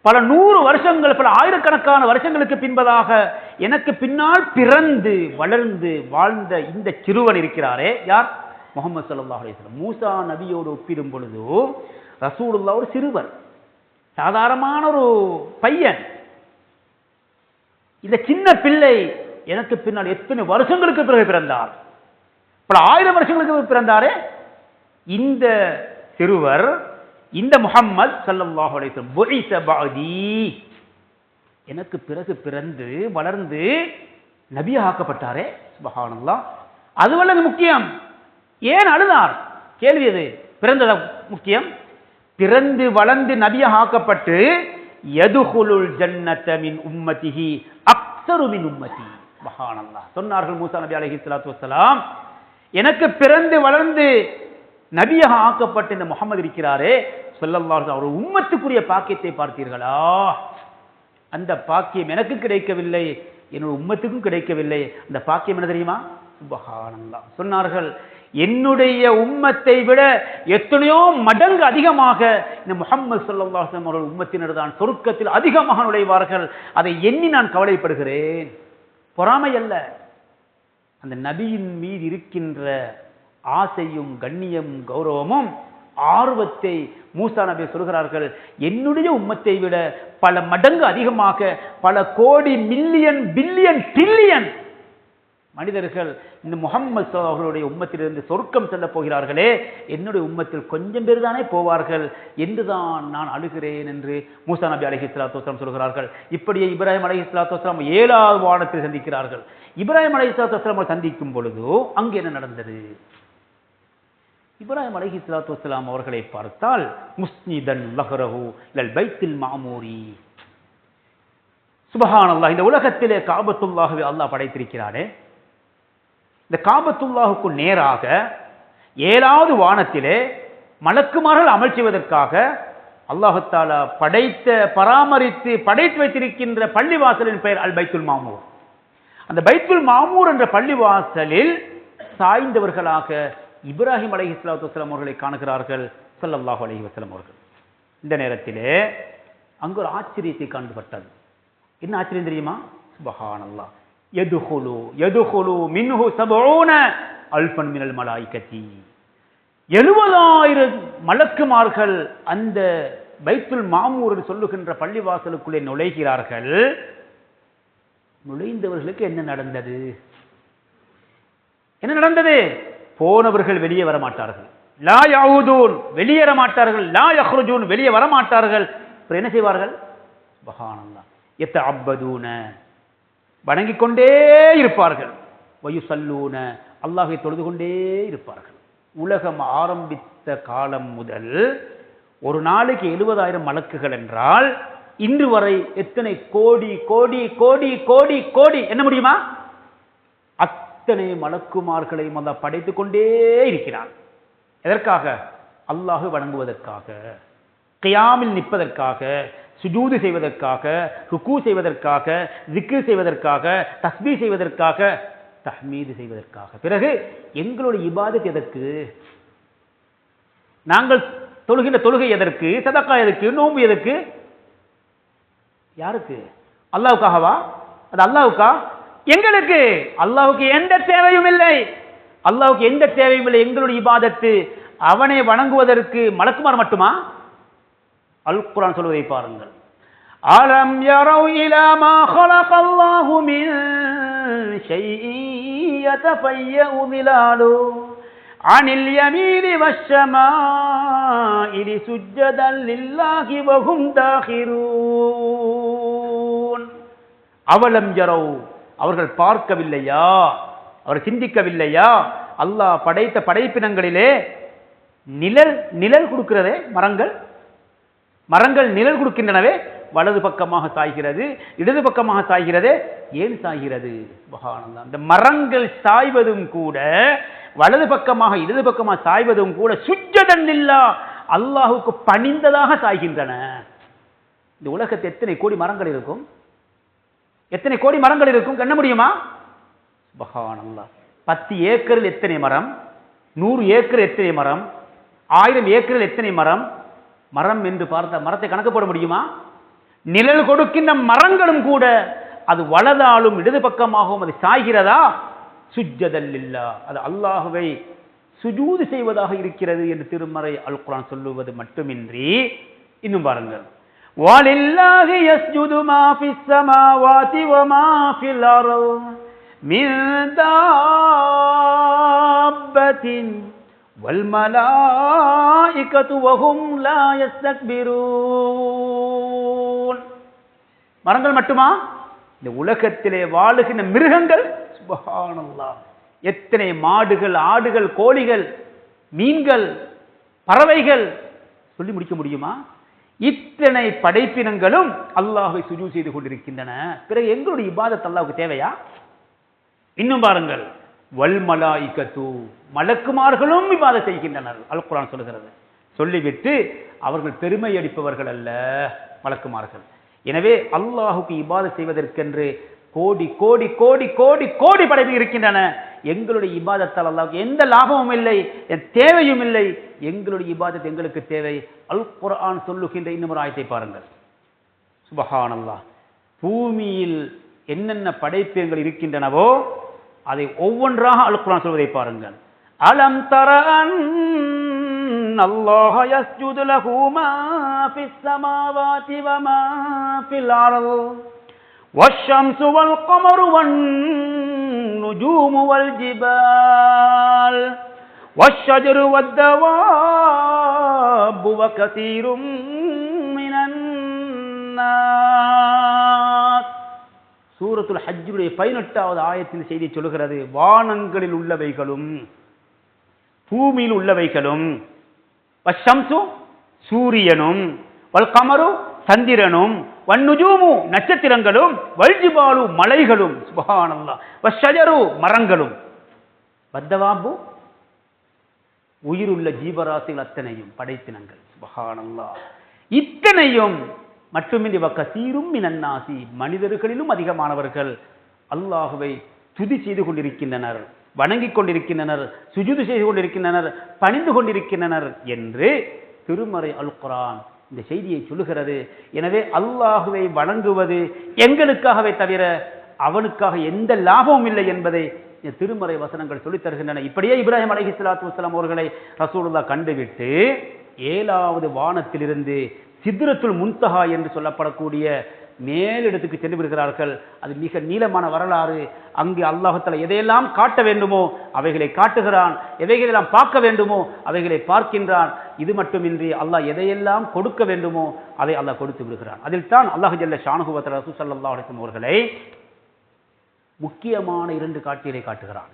பல 100 வருஷங்கள், பல ஆயிரக்கணக்கான வருஷங்களுக்கு பின்பதாக எனக்கு பின்னால் பிறந்து வளர்ந்து வாழ்ந்த இந்த சிறுவன் இருக்கிறாரே, யார்? முஹம்மது ஸல்லல்லாஹு அலைஹி வஸல்லம். மூசா நபியோடு ஒப்பிடும் பொழுது ரசூலுல்லாஹ் ஒரு சிறுவர், சாதாரணமான ஒரு பையன். இந்த சின்ன பிள்ளை எனக்கு பின்னால் எத்தனை வருஷங்களுக்கு பிறகு பிறந்தார், பல 1000 வருஷங்களுக்கு பிறந்தாரே. இந்த சிறுவர், இந்த முஹம்மது ஸல்லல்லாஹு அலைஹி வஸல்லம் புஇஸ பஅதி, எனக்கு பிறகு பிறந்து வளர்ந்து நபியாக ஆக்கப்பட்டாரே, சுப்ஹானல்லாஹ். அதுவல்ல முக்கியம், ஏன் அழுதார்? கேள்வி அது. பிறந்தது முக்கியம். பிறந்து வளர்ந்து நபியாக ஆக்கப்பட்டு யதுகுலுல் ஜன்னத மின் உம்மதிஹி அக்ஸரு மின் உம்மதி, சுப்ஹானல்லாஹ். சொன்னார்கள் மூசா நபி அலைஹிஸ்ஸலாத்து வஸ்ஸலாம், எனக்கு பிறந்து வளர்ந்து நபியாக ஆக்கப்பட்ட இந்த முஹம்மது இருக்கிறாரே ஸல்லல்லாஹு அலைஹி வஸல்லம், உம்மத்துக்குரிய பாக்கியத்தை பார்த்தீர்களா? அந்த பாக்கியம் எனக்கு கிடைக்கவில்லை, என்னோட உம்மத்துக்கும் கிடைக்கவில்லை. அந்த பாக்கியம் என்ன தெரியுமா? சுப்ஹானல்லாஹ். சொன்னார்கள், என்னுடைய உம்மத்தை விட எத்தனையோ மடங்கு அதிகமாக இந்த முஹம்மது ஸல்லல்லாஹு அலைஹி வஸல்லம் அவர்கள் உம்மத்தினர் தான் சொர்க்கத்தில் அதிகமாக நுழைவார்கள். அதை எண்ணி நான் கவலைப்படுகிறேன். பொறாமை அல்ல, அந்த நபியின் மீது இருக்கின்ற ஆசையும் கண்ணியம் கௌரவமும் ஆர்வத்தை மூசா நபி சொல்கிறார்கள், என்னுடைய உம்மத்தை விட பல மடங்கு அதிகமாக, பல கோடி, மில்லியன், பில்லியன், டில்லியன் மனிதர்கள் இந்த முஹம்மது அவர்களுடைய உம்மத்திலிருந்து சொர்க்கம் செல்ல போகிறார்களே, என்னுடைய உம்மத்தில் கொஞ்சம் பேர் தானே போவார்கள் என்றுதான் நான் அழுகிறேன் என்று மூசா நபி அலைஹிஸ்ஸலாத்து வஸலாம் சொல்கிறார்கள். இப்படியே இப்ராஹிம் அலைஹிஸ்ஸலாத்து வஸலாம் 7வது வானத்தில் சந்திக்கிறார்கள். இப்ராஹிம் அலைஹிஸ்ஸலாத்து வஸலாம் சந்திக்கும் பொழுது அங்கு என்ன நடந்தது? இப்ராஹிம் அலைஹிஸ்ஸலாத்து வஸலாம் அவர்களை பார்த்தால் முஸ்னிதன் லஹ்ரஹு இலல் பைத்துல் மாமூரி. சுப்ஹானல்லாஹ், இந்த உலகத்திலே காபத்துல்லாஹ்வை அல்லாஹ் படைத்திருக்கிறானே, இந்த காபத்துல்லாஹுக்கு நேராக 7வது வானத்திலே மலக்குமார்கள் அமல் செய்வதற்காக அல்லாஹு தஆலா படைத்த, பராமரித்து படைத்து வைத்திருக்கின்ற பள்ளிவாசலின் பெயர் அல் பைத்துல் மாமூர். அந்த பைத்துல் மாமூர் என்ற பள்ளிவாசலில் சாய்ந்தவர்களாக இப்ராஹிம் அலைஹிஸ்ஸலாத்து வஸலாம் அவர்களை காணுகிறார்கள் ஸல்லல்லாஹு அலைஹி வஸல்லம் அவர்கள். இந்த நேரத்திலே அங்கு ஒரு ஆச்சரியத்தை காண்பட்டது. என்ன ஆச்சரியம் தெரியுமா? சுப்ஹானல்லாஹ், யதுகுலு மின்ஹு 70,000 மினல் மலாயிகத்தி. 70,000 மலக்குமார்கள் அந்த பைத்துல் மாமூர் சொல்லுகின்ற பள்ளிவாசலுக்குள்ளே நுழைகிறார்கள். நுழைந்தவர்களுக்கு என்ன நடந்தது? என்ன நடந்தது? போனவர்கள் வெளியே வரமாட்டார்கள். லா யஊதூன், வெளியேற மாட்டார்கள். லா யஹ்ருஜூன், வெளியே வரமாட்டார்கள். அப்புறம் என்ன செய்வார்கள்? சுப்ஹானல்லாஹ், யத்தஅப்பதூன, வணங்கிக் கொண்டே இருப்பார்கள். வயுசல்லூன, அல்லாஹ்வை தொழுது கொண்டே இருப்பார்கள். உலகம் ஆரம்பித்த காலம் முதல் ஒரு நாளைக்கு 70,000 மலக்குகள் என்றால் இன்று வரை எத்தனை கோடி கோடி கோடி கோடி கோடி என்ன முடியுமா? அத்தனை மலக்குமார்களையும் அல்லாஹ் படைத்துக் கொண்டே இருக்கிறான். எதற்காக? அல்லாஹ்வை வணங்குவதற்காக, கியாமில் நிற்பதற்காக, சுஜூது செய்வதற்காக, ருக்கு செய்வதற்காக, ஜிக்ர் செய்வதற்காக, தஸ்பீஹ் செய்வதற்காக, தஹ்மீது செய்வதற்காக. பிறகு எங்களுடைய இபாதத் எதற்கு? நாங்கள் தொழுகின்ற தொழுகை எதற்கு? சதக்கா எதற்கு? நோன்பு எதற்கு? யாருக்கு? அல்லாஹ்வுக்காகவா? அது அல்லாஹ்வுக்கா? எங்களுக்கு. அல்லாஹ்வுக்கு எந்த தேவையும் இல்லை. அல்லாஹ்வுக்கு எந்த தேவையும் இல்லை. எங்களுடைய இபாதத்து அவனை வணங்குவதற்கு மலக்குமார் மட்டுமா? அல் குர்ஆன் சொல்வதை பாருங்கள். அலம் யரௌ இலா மா ஹலகல்லாஹு மின் ஷைஇன் யதஃபய்யு திலாலு அனில் யமீனி வஷ்ஷமாஇலி சுஜ்ஜதன் லில்லாஹி வஹும் தாஹிரூன். அவலம் யரௌ, அவர்கள் பார்க்கவில்லையா? அவர் சிந்திக்கவில்லையா? அல்லாஹ் படைத்த படைப்பினங்களிலே நிழல் கொடுக்கிறதே மரங்கள், மரங்கள் நிழல் கொடுக்கின்றனவே, வலது பக்கமாக சாய்கிறது, இடது பக்கமாக சாய்கிறது. ஏன் சாய்கிறது? சுப்ஹானல்லாஹ், இந்த மரங்கள் சாய்வதும் கூட, வலது பக்கமாக இடது பக்கமாக சாய்வதும் கூட சுஜ்ஜதன் லில்லாஹ், அல்லாஹ்வுக்கு பணிந்ததாக சாய்கின்றன. இந்த உலகத்தில் எத்தனை கோடி மரங்கள் இருக்கும்? எத்தனை கோடி மரங்கள் இருக்கும்? எண்ண முடியுமா? சுப்ஹானல்லாஹ், 10 ஏக்கரில் எத்தனை மரம்? 100 ஏக்கர் எத்தனை மரம்? 1000 ஏக்கரில் எத்தனை மரம்? மரம் என்று பார்த்த மரத்தை கணக்கு போட முடியுமா? நிழல் கொடுக்கின்ற மரங்களும் கூட அது வலதாலும் இடது பக்கமாகவும் அது சாய்கிறதா? சுஜ்ஜதல் லில்லாஹ், அது அல்லாஹ்வை சுஜூது செய்வதாக இருக்கிறது என்று திருமறை அல் குர்ஆன் சொல்லுவது மட்டுமின்றி இன்னும் பாருங்கள், வலில்லாஹி யஸ்ஜுது மா ஃபிஸ் ஸமாவாதி வ மா ஃபில் அர்ض் மின் தாப்பத்தின் வல் மலாயிகத்து வஹும் லா யஸ்தக்பிரூன். மரங்கள் மட்டுமா? இந்த உலகத்திலே வாழுகின்ற மிருகங்கள், சுப்ஹானல்லாஹ், எத்தனை மாடுகள், ஆடுகள், கோழிகள், மீன்கள், பறவைகள், சொல்லி முடிக்க முடியுமா? இத்தனை படைப்பினங்களும் அல்லாஹ்வை சுஜூத் செய்து கொண்டிருக்கின்றன. பிறகு எங்களுடைய இபாதத் அல்லாஹ்வுக்கு தேவையா? இன்னும் பாருங்கள், வல் மலாயிகத்து, மலக்குமார்களும் இபாதத் செய்கின்றனர். அல் குர்ஆன் சொல்கிறது. சொல்லிவிட்டு அவர்கள் பெருமை அடிப்பவர்கள் அல்ல மலக்குமார்கள். எனவே அல்லாஹ்வுக்கு இபாதத் செய்வதற்கென்று கோடி கோடி கோடி கோடி கோடி படைப்பு இருக்கின்றன. எங்களுடைய இபாதத்தால் அல்லாஹ்வுக்கு எந்த லாபமும் இல்லை, தேவையும் இல்லை. எங்களுடைய இபாதத் எங்களுக்கு தேவை. அல் குர்ஆன் சொல்லுகின்ற இன்னொரு ஆயத்தை பாருங்கள். சுப்ஹானல்லாஹ், பூமியில் என்னென்ன படைப்புகள் இருக்கின்றனவோ அதை ஒவ்வொன்றாக அல் குர்ஆன் சொல்வதை பாருங்கள். அலம் தர இன்னல்லாஹ யஸ்ஜுது லஹு மா ஃபிஸ் ஸமாவாதி வ மா ஃபில் அர்ض் வஷ்-ஷம்ஸு வல் கமரு வன் நுஜூமு வல் ஜிபால் வஷ்-ஷஜரு வத்-தவாபு வ கஸீரும் மினன் நாஸ். சூரத்துல் ஹஜ்ஜுடைய 18வது ஆயத்தின் செய்தி சொல்கிறது, வானங்களில் உள்ளவைகளும் பூமியில் உள்ளவைகளும், வஷம்சு சூரியனும், வல் கமரு சந்திரனும், வன்னுஜூமு நட்சத்திரங்களும், வல்ஜிபாலு மலைகளும், சுப்ஹானல்லாஹ், வஷ்ஷஜரு மரங்களும், வத்தவாபு உயிருள்ள ஜீவராசிகள் அத்தனையும் படைத்தினங்கள், சுப்ஹானல்லாஹ், இத்தனையும் மட்டுமின்றி வக்கசீரும் மினன் நாசி மனிதர்களிலும் அதிகமானவர்கள் அல்லாஹுவை துதி செய்து கொண்டிருக்கின்றனர், வணங்கிக் கொண்டிருக்கின்றனர், சுஜூது செய்து கொண்டிருக்கின்றனர், பணிந்து கொண்டிருக்கின்றனர் என்று திருமறை அல் குர்ஆன் இந்த செய்தியை சொல்லுகிறது. எனவே அல்லாஹுவை வணங்குவது எங்களுக்காகவே தவிர அவனுக்காக எந்த லாபமும் இல்லை என்பதை திருமறை வசனங்கள் சொல்லித் தருகின்றன. இப்படியே இப்ராஹிம் அலைஹிஸ்ஸலாத்து வஸ்ஸலாம் அவர்களை ரசூலுல்லாஹ் கண்டுவிட்டு 7வது வானத்திலிருந்து சித்ரத்துல் முன்தஹா என்று சொல்லப்படக்கூடிய மேலிடத்துக்கு சென்று விடுகிறார்கள். அது மிக நீளமான வரலாறு. அங்கு அல்லாஹ் தஆலா எதையெல்லாம் காட்ட வேண்டுமோ அவைகளை காட்டுகிறான், எவைகளெல்லாம் பார்க்க வேண்டுமோ அவைகளை பார்க்கின்றான். இது மட்டுமின்றி அல்லாஹ் எதையெல்லாம் கொடுக்க வேண்டுமோ அதை அல்லாஹ் கொடுத்து விடுகிறான். அதில் தான் அல்லாஹ் ஜல்ல ஷானுஹு வ தஆலா ரசூல் ஸல்லல்லாஹு அலைஹி வஸல்லம் அவர்களை முக்கியமான 2 காட்சிகளை காட்டுகிறான்.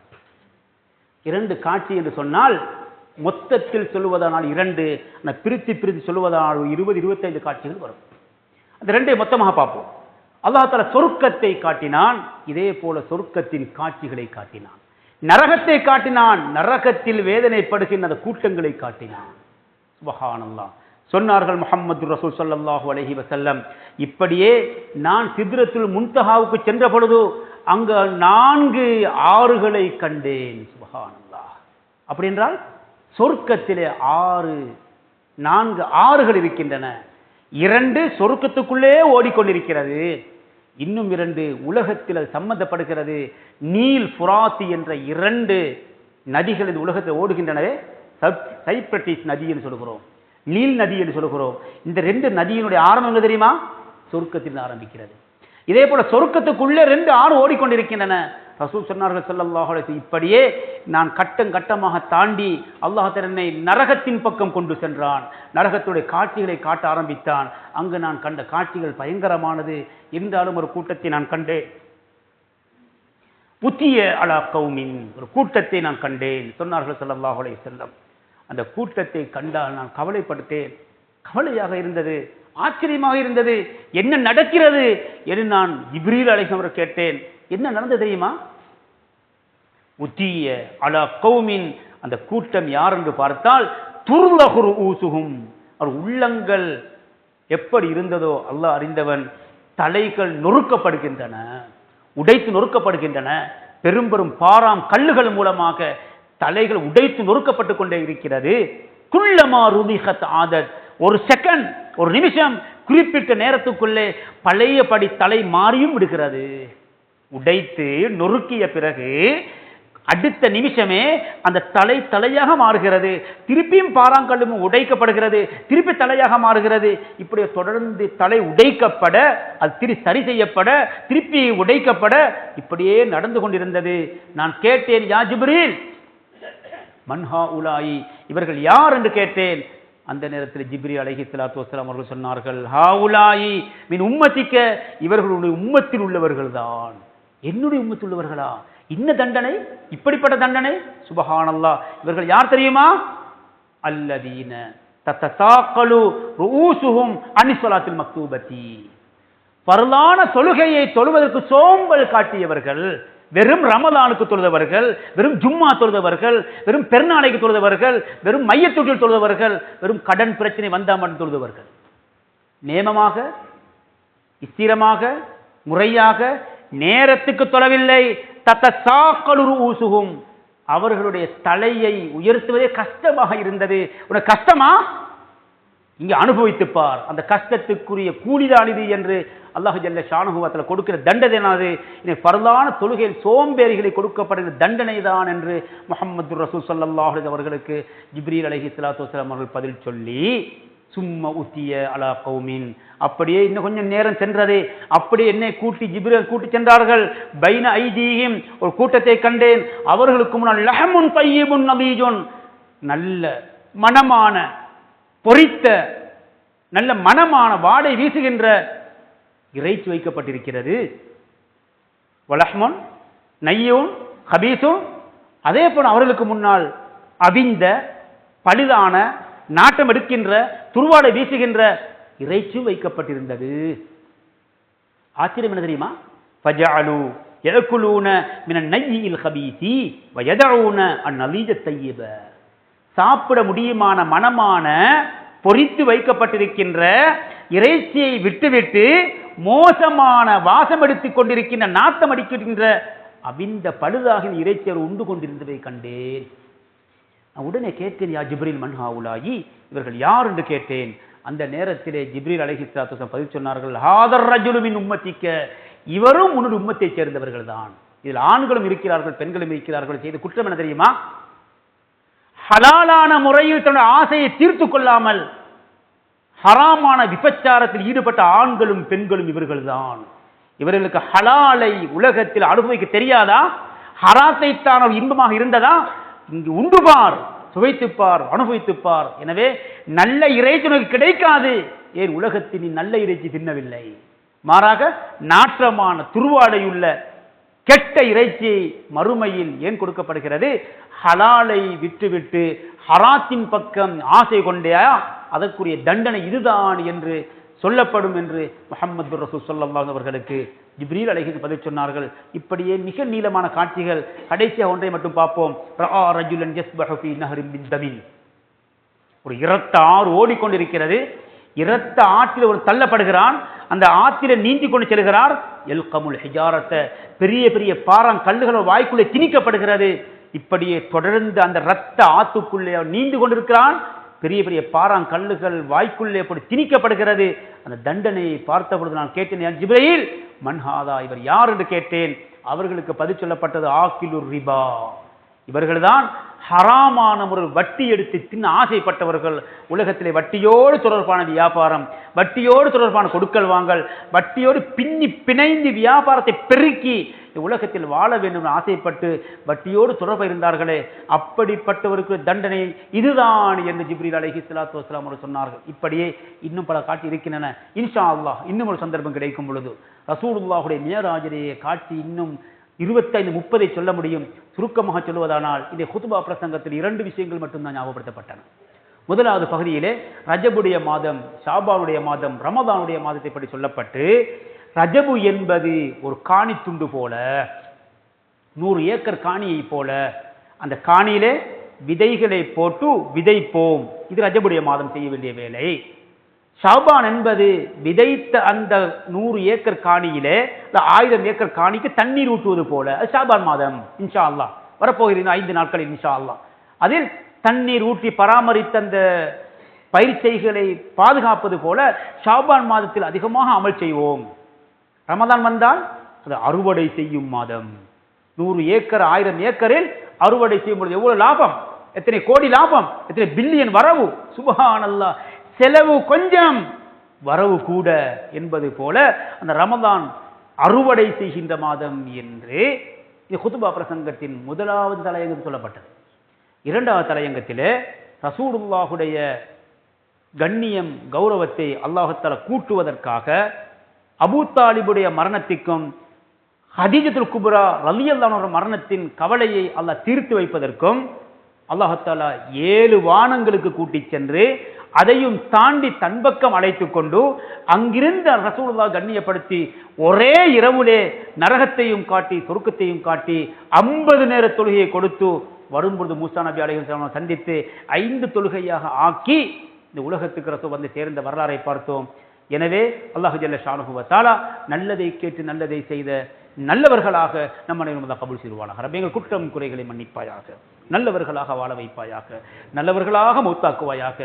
2 காட்சி என்று சொன்னால் மொத்தத்தில் சொல்லுவதானால் 2, பிரித்து சொல்லுவதானால் 20-25 காட்சிகள் வரும். அந்த 2 மொத்தமாக பார்ப்போம். அல்லாஹ் தஆலா சொர்க்கத்தை காட்டினான், இதே போல சொர்க்கத்தின் காட்சிகளை காட்டினான். நரகத்தை காட்டினான், நரகத்தில் வேதனைப்படுகின்ற அந்த கூட்டங்களை காட்டினான். சுப்ஹானல்லாஹ். சொன்னார்கள் முஹம்மது ரசூல் ஸல்லல்லாஹு அலைஹி வஸல்லம், இப்படியே நான் சித்ரத்துல் முன்தஹாவுக்கு சென்ற பொழுது அங்கு 4 ஆறுகளை கண்டேன். சுப்ஹானல்லாஹ். அப்படி என்றால் சொர்க்கத்திலே 4 ஆறுகள் இருக்கின்றன. 2 சொர்க்கத்துக்குள்ளே ஓடிக்கொண்டிருக்கிறது, இன்னும் 2 உலகத்தில் அது சம்பந்தப்படுகிறது. நீல் ஃபுராத்தி என்ற 2 நதிகள் இந்த உலகத்தில் ஓடுகின்றனவே, சைப்ரட்டிஸ் நதி என்று சொல்கிறோம், நீல் நதி என்று சொல்கிறோம். இந்த 2 நதியினுடைய ஆரம்பம் என்ன தெரியுமா? சொர்க்கத்தில் ஆரம்பிக்கிறது. இதே போல சொர்க்கத்துக்குள்ளே 2 ஆறு ஓடிக்கொண்டிருக்கின்றன. ரசூல் சொன்னார்கள் ஸல்லல்லாஹு அலைஹி வஸல்லம், இப்படியே நான் கட்டமாக தாண்டி அல்லாஹ் என்னை நரகத்தின் பக்கம் கொண்டு சென்றான். நரகத்துடைய காட்சிகளை காட்ட ஆரம்பித்தான். அங்கு நான் கண்ட காட்சிகள் பயங்கரமானது. இருந்தாலும் ஒரு கூட்டத்தை நான் கண்டேன். புத்திய அலா கௌமின், ஒரு கூட்டத்தை நான் கண்டேன் சொன்னார்கள் ஸல்லல்லாஹு அலைஹி வஸல்லம். அந்த கூட்டத்தை கண்டால் நான் கவலைப்பட்டேன். கவலையாக இருந்தது, ஆச்சரியமாக இருந்தது. என்ன நடக்கிறது என்று நான் ஜிப்ரீல் அலைஹிஸ்ஸலாம் கேட்டேன். என்ன நடந்தது தெரியுமா? உத்திய அலா கௌமின், அந்த கூட்டம் யார் என்று பார்த்தால் துர்லஹுர் ஊசுஹும், அவர் உள்ளங்கள் எப்படி இருந்ததோ அல்லாஹ் அறிந்தவன். தலைகள் நொறுக்கப்படுகின்றன, உடைத்து நொறுக்கப்படுகின்றன. பெரும் பெரும் பாராம் கல்லுகள் மூலமாக தலைகள் உடைத்து நொறுக்கப்பட்டு கொண்டே இருக்கிறது. குல்லமா ருதிஹத் ஆதத், ஒரு செகண்ட், ஒரு நிமிஷம், குறிப்பிட்ட நேரத்துக்குள்ளே பழையபடி தலை மாறியும் விடுகிறது. உடைத்து நொறுக்கிய பிறகு அடுத்த நிமிஷமே அந்த தலையாக மாறுகிறது. திருப்பியும் பாறாங்கல்லும் உடைக்கப்படுகிறது, திருப்பி தலையாக மாறுகிறது. இப்படி தொடர்ந்து தலை உடைக்கப்பட, அது சரி செய்யப்பட, திருப்பி உடைக்கப்பட, இப்படியே நடந்து கொண்டிருந்தது. நான் கேட்டேன், யா ஜிப்ரீல் மன்ஹா உலாயி, இவர்கள் யார் என்று கேட்டேன். அந்த நேரத்தில் ஜிப்ரீல் அலைஹிஸ்ஸலாத்து வஸ்ஸலாம் அவர்கள் சொன்னார்கள், ஹா உலாயி மின் உம்மத்திக்க, இவர்களுடைய உம்மத்தில் உள்ளவர்கள் தான். என்னுடைய உம்மத்தில் உள்ளவர்களா? இன்ன தண்டனை, இப்படிப்பட்ட தண்டனை? சுப்ஹானல்லாஹ். இவர்கள் யார் தெரியுமா? அல்லதீன தத்தசாக்கலு ரூசுஹும் அனி ஸலாத்தில் மக்தூபத்தி, பரலான தொழுகையை தொழுவதற்கு சோம்பல் காட்டியவர்கள், வெறும் ரமலானுக்கு தொழுதவர்கள், வெறும் ஜும்மா தொழுதவர்கள், வெறும் பெருநாளைக்கு தொழுதவர்கள், வெறும் மையத்தொட்டில் தொழுதவர்கள், வெறும் கடன் பிரச்சனை வந்தா மட்டும் தொழுதவர்கள். நேமமாக, ஸ்திரமாக, முறையாக, நேரத்துக்கு தொழவில்லை. தத்தசாக்கலு ரூசுஹும், அவர்களுடைய தலையை உயர்த்துவதே கஷ்டமாக இருந்தது. உனக்கு கஷ்டமா? இங்கே அனுபவித்துப்பார், அந்த கஷ்டத்துக்குரிய கூலிதான் இது என்று அல்லாஹ் ஜல்ல ஷானஹு வ தஆலா கொடுக்கிற தண்டனையானது இந்த பரலான தொழுகையில் சோம்பேறிகளை கொடுக்கப்படுகிற தண்டனை தான் என்று முஹம்மது ரசூல் ஸல்லல்லாஹு அலைஹி அவர்களுக்கு ஜிப்ரீல் அலைஹிஸ்ஸலாத்து வஸலாம் அவர்கள் பதில் சொல்லி, சும்ம உத்திய அலா கௌமின், அப்படியே இன்னும் கொஞ்சம் நேரம் சென்றது, அப்படியே என்னை கூட்டி ஜிப்ரீல் கூட்டி சென்றார்கள். பைன ஐதீஹிம், ஒரு கூட்டத்தை கண்டேன், அவர்களுக்கு முன்னால் லஹமுன் தய்யிபுன் நபீஜுன், நல்ல மனமான பொரித்த நல்ல மனமான வாடை வீசுகின்ற இறைச்சி வைக்கப்பட்டிருக்கிறது. வலஹ்முன் நய்யுன் கபீசுன், அதே போல அவர்களுக்கு முன்னால் அவிந்த பழுதான நாட்டம் எடுக்கின்ற துருவாடை வீசுகின்ற இறைச்சி வைக்கப்பட்டிருந்தது. ஆச்சரியம் என்ன தெரியுமா? ஃபஜஅலு யஅகுலூன மினன் நய்யில் கபீசி வயதஊன அந்நலீஜ தய்யிப, சாப்பிட முடியுமான மனமான பொரித்து வைக்கப்பட்டிருக்கின்ற இறைச்சியை விட்டுவிட்டு மோசமான வாசம் எடுத்துக் கொண்டிருக்கின்ற நாத்தம் அடிக்கின்ற அவிந்த பழுதாக இறைச்சியர் உண்டு கொண்டிருந்ததை கண்டேன். நான் உடனே கேட்டேன், யா ஜிப்ரீல் மன் ஹாவுலாயி, இவர்கள் யார் என்று கேட்டேன். அந்த நேரத்திலே ஜிப்ரீல் அலைஹிஸ்ஸலாத்து வஸலாம் பதில் சொன்னார்கள், ஹாதர் ரஜுலு மின் உம்மத்திக்க, இவரும் உன்னுடைய உம்மத்தைச் சேர்ந்தவர்கள் தான். இதில் ஆண்களும் இருக்கிறார்கள், பெண்களும் இருக்கிறார்கள். செய்த குற்றம் என்ன தெரியுமா? ஹலாலான முறையில் தன்னுடைய ஆசையை தீர்த்து கொள்ளாமல் ஹராமான விபச்சாரத்தில் ஈடுபட்ட ஆண்களும் பெண்களும் இவர்கள்தான். இவர்களுக்கு ஹலாலை உலகத்தில் அனுபவிக்க தெரியாதா? ஹராத்தை தான் இன்பமாக இருந்ததா? இங்கு உண்டுபார், சுவைத்துப்பார், அனுபவித்துப்பார். எனவே நல்ல இறைச்சி உனக்கு கிடைக்காது. ஏன் உலகத்தில் நல்ல இறைச்சி தின்னவில்லை, மாறாக நாற்றமான துருவாடையுள்ள கெட்ட இறைச்சி மறுமையில் ஏன் கொடுக்கப்படுகிறது? ஹலாலை விட்டுவிட்டு ஹராத்தின் பக்கம் ஆசை கொண்டையா, அதற்குரிய தண்டனை இதுதான் என்று சொல்லப்படும் என்று முஹம்மது ரசூல் ஸல்லல்லாஹு அலைஹி அவர்களுக்கு ஜிப்ரீல் அலைஹி பதில் சொன்னார்கள். இப்படியே மிக நீளமான காட்சிகள். கடைசியாக ஒன்றை மட்டும் பார்ப்போம். ரஆ ரஜுலன் யஸ்பஹு ஃபீ நஹரின் மின் தமின், ஒரு இரத்த ஆறு ஓடிக்கொண்டிருக்கிறது. இரத்த ஆற்றில் ஒரு தள்ளப்படுகிறான், அந்த ஆற்றில நீந்தி கொண்டு செல்கிறார். எல்கமுல் ஹிஜாரத்தை, பெரிய பெரிய பாறாங்கல்லுகள் வாய்க்குள்ளே திணிக்கப்படுகிறது. இப்படியே தொடர்ந்து அந்த இரத்த ஆத்துக்குள்ளே நீந்து கொண்டிருக்கிறான். பெரிய பெரிய பாறாங்கல்லுகள் வாய்க்குள்ளே அப்படி திணிக்கப்படுகிறது. அந்த தண்டனையை பார்த்த பொழுது நான் கேட்டேன், ஜிப்ரீல் மன்ஹாதா, இவர் யார் என்று கேட்டேன். அவர்களுக்கு பதில் சொல்லப்பட்டது ஆக்கிலுர் ரிபா, இவர்கள்தான் ஹராமான ஒரு வட்டி எடுத்து தின்ன ஆசைப்பட்டவர்கள். உலகத்திலே வட்டியோடு தொடர்பான வியாபாரம், வட்டியோடு தொடர்பான கொடுக்கல் வாங்கல், வட்டியோடு பின்னி பிணைந்து வியாபாரத்தை பெருக்கி உலகத்தில் வாழ வேண்டும் ஆசைப்பட்டு வட்டியோடு தொடர்பு இருந்தார்களே, அப்படிப்பட்டவருக்கு தண்டனை இதுதான் என்று ஜிப்ரீல் அலைஹிஸ்ஸலாத்து வஸலாம் அவர்கள் சொன்னார்கள். இப்படியே இன்னும் பல காட்சி இருக்கின்றன. இன்ஷா அல்லாஹ் இன்னும் ஒரு சந்தர்ப்பம் கிடைக்கும் பொழுது ரசூலுல்லாஹுடைய மியராஜுடைய காட்சி இன்னும் 25-30 சொல்ல முடியும். சுருக்கமாக சொல்வதானால் இந்த ஹுத்பா பிரசங்கத்தில் 2 விஷயங்கள் மட்டும்தான் ஞாபகப்படுத்தப்பட்டன. முதலாவது பகுதியிலே ரஜபுடைய மாதம், ஷாபானுடைய மாதம், ரமதானுடைய மாதத்தை பற்றி சொல்லப்பட்டு, ரஜபு என்பது ஒரு காணி துண்டு போல, 100 ஏக்கர் காணியை போல, அந்த காணியிலே விதைகளை போட்டு விதைப்போம். இது ரஜபுடைய மாதம் செய்ய வேண்டிய வேலை. ஷாபான் என்பது விதைத்த அந்த 100 ஏக்கர் காணியிலே 1000 ஏக்கர் காணிக்கு தண்ணீர் ஊற்றுவது போல, அது ஷாபான் மாதம். இன்ஷா அல்லாஹ் வரப்போகிறது 5 நாட்களில் இன்ஷா அல்லாஹ். அதில் தண்ணீர் ஊற்றி பராமரித்த அந்த பயிர்ச்செய்களை பாதுகாப்பது போல ஷாபான் மாதத்தில் அதிகமாக அமல் செய்வோம். ரமதான் வந்தால் அது அறுவடை செய்யும் மாதம். 100 ஏக்கர் 1000 ஏக்கரில் அறுவடை செய்யும் பொழுது எவ்வளவு லாபம், எத்தனை கோடி லாபம், எத்தனை பில்லியன் வரவு. சுப்ஹானல்லாஹ், செலவு கொஞ்சம் வரவு கூட என்பது போல அந்த ரமதான் அறுவடை செய்கின்ற மாதம் என்று இந்த குதுபா பிரசங்கத்தின் முதலாவது தலையங்கம் சொல்லப்பட்டது. இரண்டாவது தலையங்கத்திலே ரசூலுல்லாஹுடைய கண்ணியம் கௌரவத்தை அல்லாஹ் தஆலா கூட்டுவதற்காக அபூ தாலிபுடைய மரணத்திற்கும் ஹதீஜத்துல் குப்ரா ரலியல்லாஹு அன்ஹா மரணத்தின் கவலையை அல்லாஹ் தீர்த்து வைப்பதற்கும் அல்லாஹ் தஆலா 7 வானங்களுக்கு கூட்டிச் சென்று அதையும் தாண்டி தன்பக்கம் அழைத்து கொண்டு அங்கிருந்த ரசூலுல்லாஹ் கண்ணியப்படுத்தி ஒரே இரவுலே நரகத்தையும் காட்டி சொர்க்கத்தையும் காட்டி 50 நேர தொழுகையை கொடுத்து வரும்பொழுது மூசா நபி அலைஹிஸ்ஸலாம் சந்தித்து 5 தொழுகையாக ஆக்கி இந்த உலகத்துக்கு ரசூல் வந்து சேர்ந்த வரலாறை பார்த்தோம். எனவே அல்லாஹ் ஜல்ல ஷானுஹு வ தஆலா நல்லதை கேட்டு நல்லதை செய்த நல்லவர்களாக நம்மை கபூல் செய்வானாக. ரப்பே எங்கள் குற்றம் குறைகளை மன்னிப்பாயாக. நல்லவர்களாக வாழ வைப்பாயாக, நல்லவர்களாக மௌத்தாக்குவாயாக.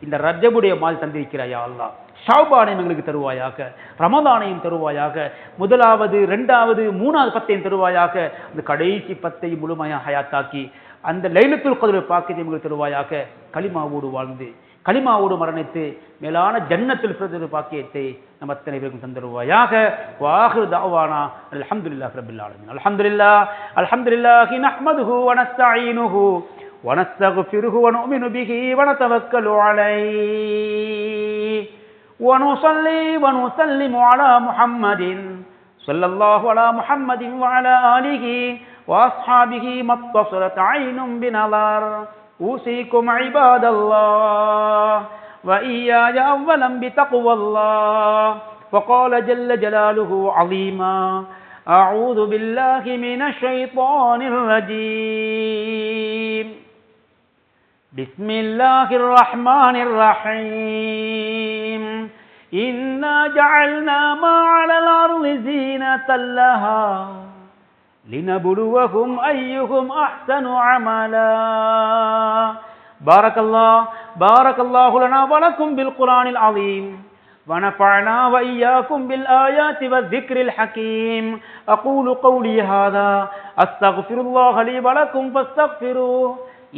இந்த ரஜபுடைய மால் தந்திருக்கிறாயா அல்லாஹ், ஷாபானையும் எங்களுக்கு தருவாயாக, ரமதானையும் தருவாயாக, முதலாவது 2வது 3வது 10ஐயும் தருவாயாக, அந்த கடைசி 10ஐ முழுமையாக ஹயாத்தாக்கி அந்த லைலத்துல் கத்ர் பாக்கியத்தை எங்களுக்கு தருவாயாக. கலிமாவோடு வாழ்ந்து கலிமாவோடு மரணித்து மேலான ஜன்னத்துல் ஃபிர்தௌஸ் பாக்கியத்தை நம் அத்தனை பேருக்கும் தந்தருவாயாக. வாஹிரு தஅவானா அல்ஹம்துலில்லாஹி ரப்பில் ஆலமீன். அல்ஹம்துலில்லாஹி நஹ்மதுஹு வ நஸ்தஈனுஹு வ நஸ்தக்ஃபிருஹு வ நு'மினு பிஹி வ நதவக்கலு அலைஹி வ நுஸல்லி வ நுஸல்லிமு அலா முஹம்மதின் ஸல்லல்லாஹு அலா முஹம்மதின் வ அலா ஆலிஹி வ அஸ்ஹாபிஹி மத்தஸலத் ஐனும் பினலர். أوصيكم عباد الله وإياي أولا بتقوى الله. وقال جل جلاله عظيما: أعوذ بالله من الشيطان الرجيم. بسم الله الرحمن الرحيم. إنا جعلنا ما على الأرض زينة لها لنبلوهم أيهم أحسن عملا. بارك الله لنا ولكم بالقرآن العظيم ونفعنا وإياكم بالآيات والذكر الحكيم. أقول قولي هذا أستغفر الله لي ولكم فاستغفروه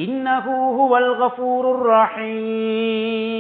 إنه هو الغفور الرحيم.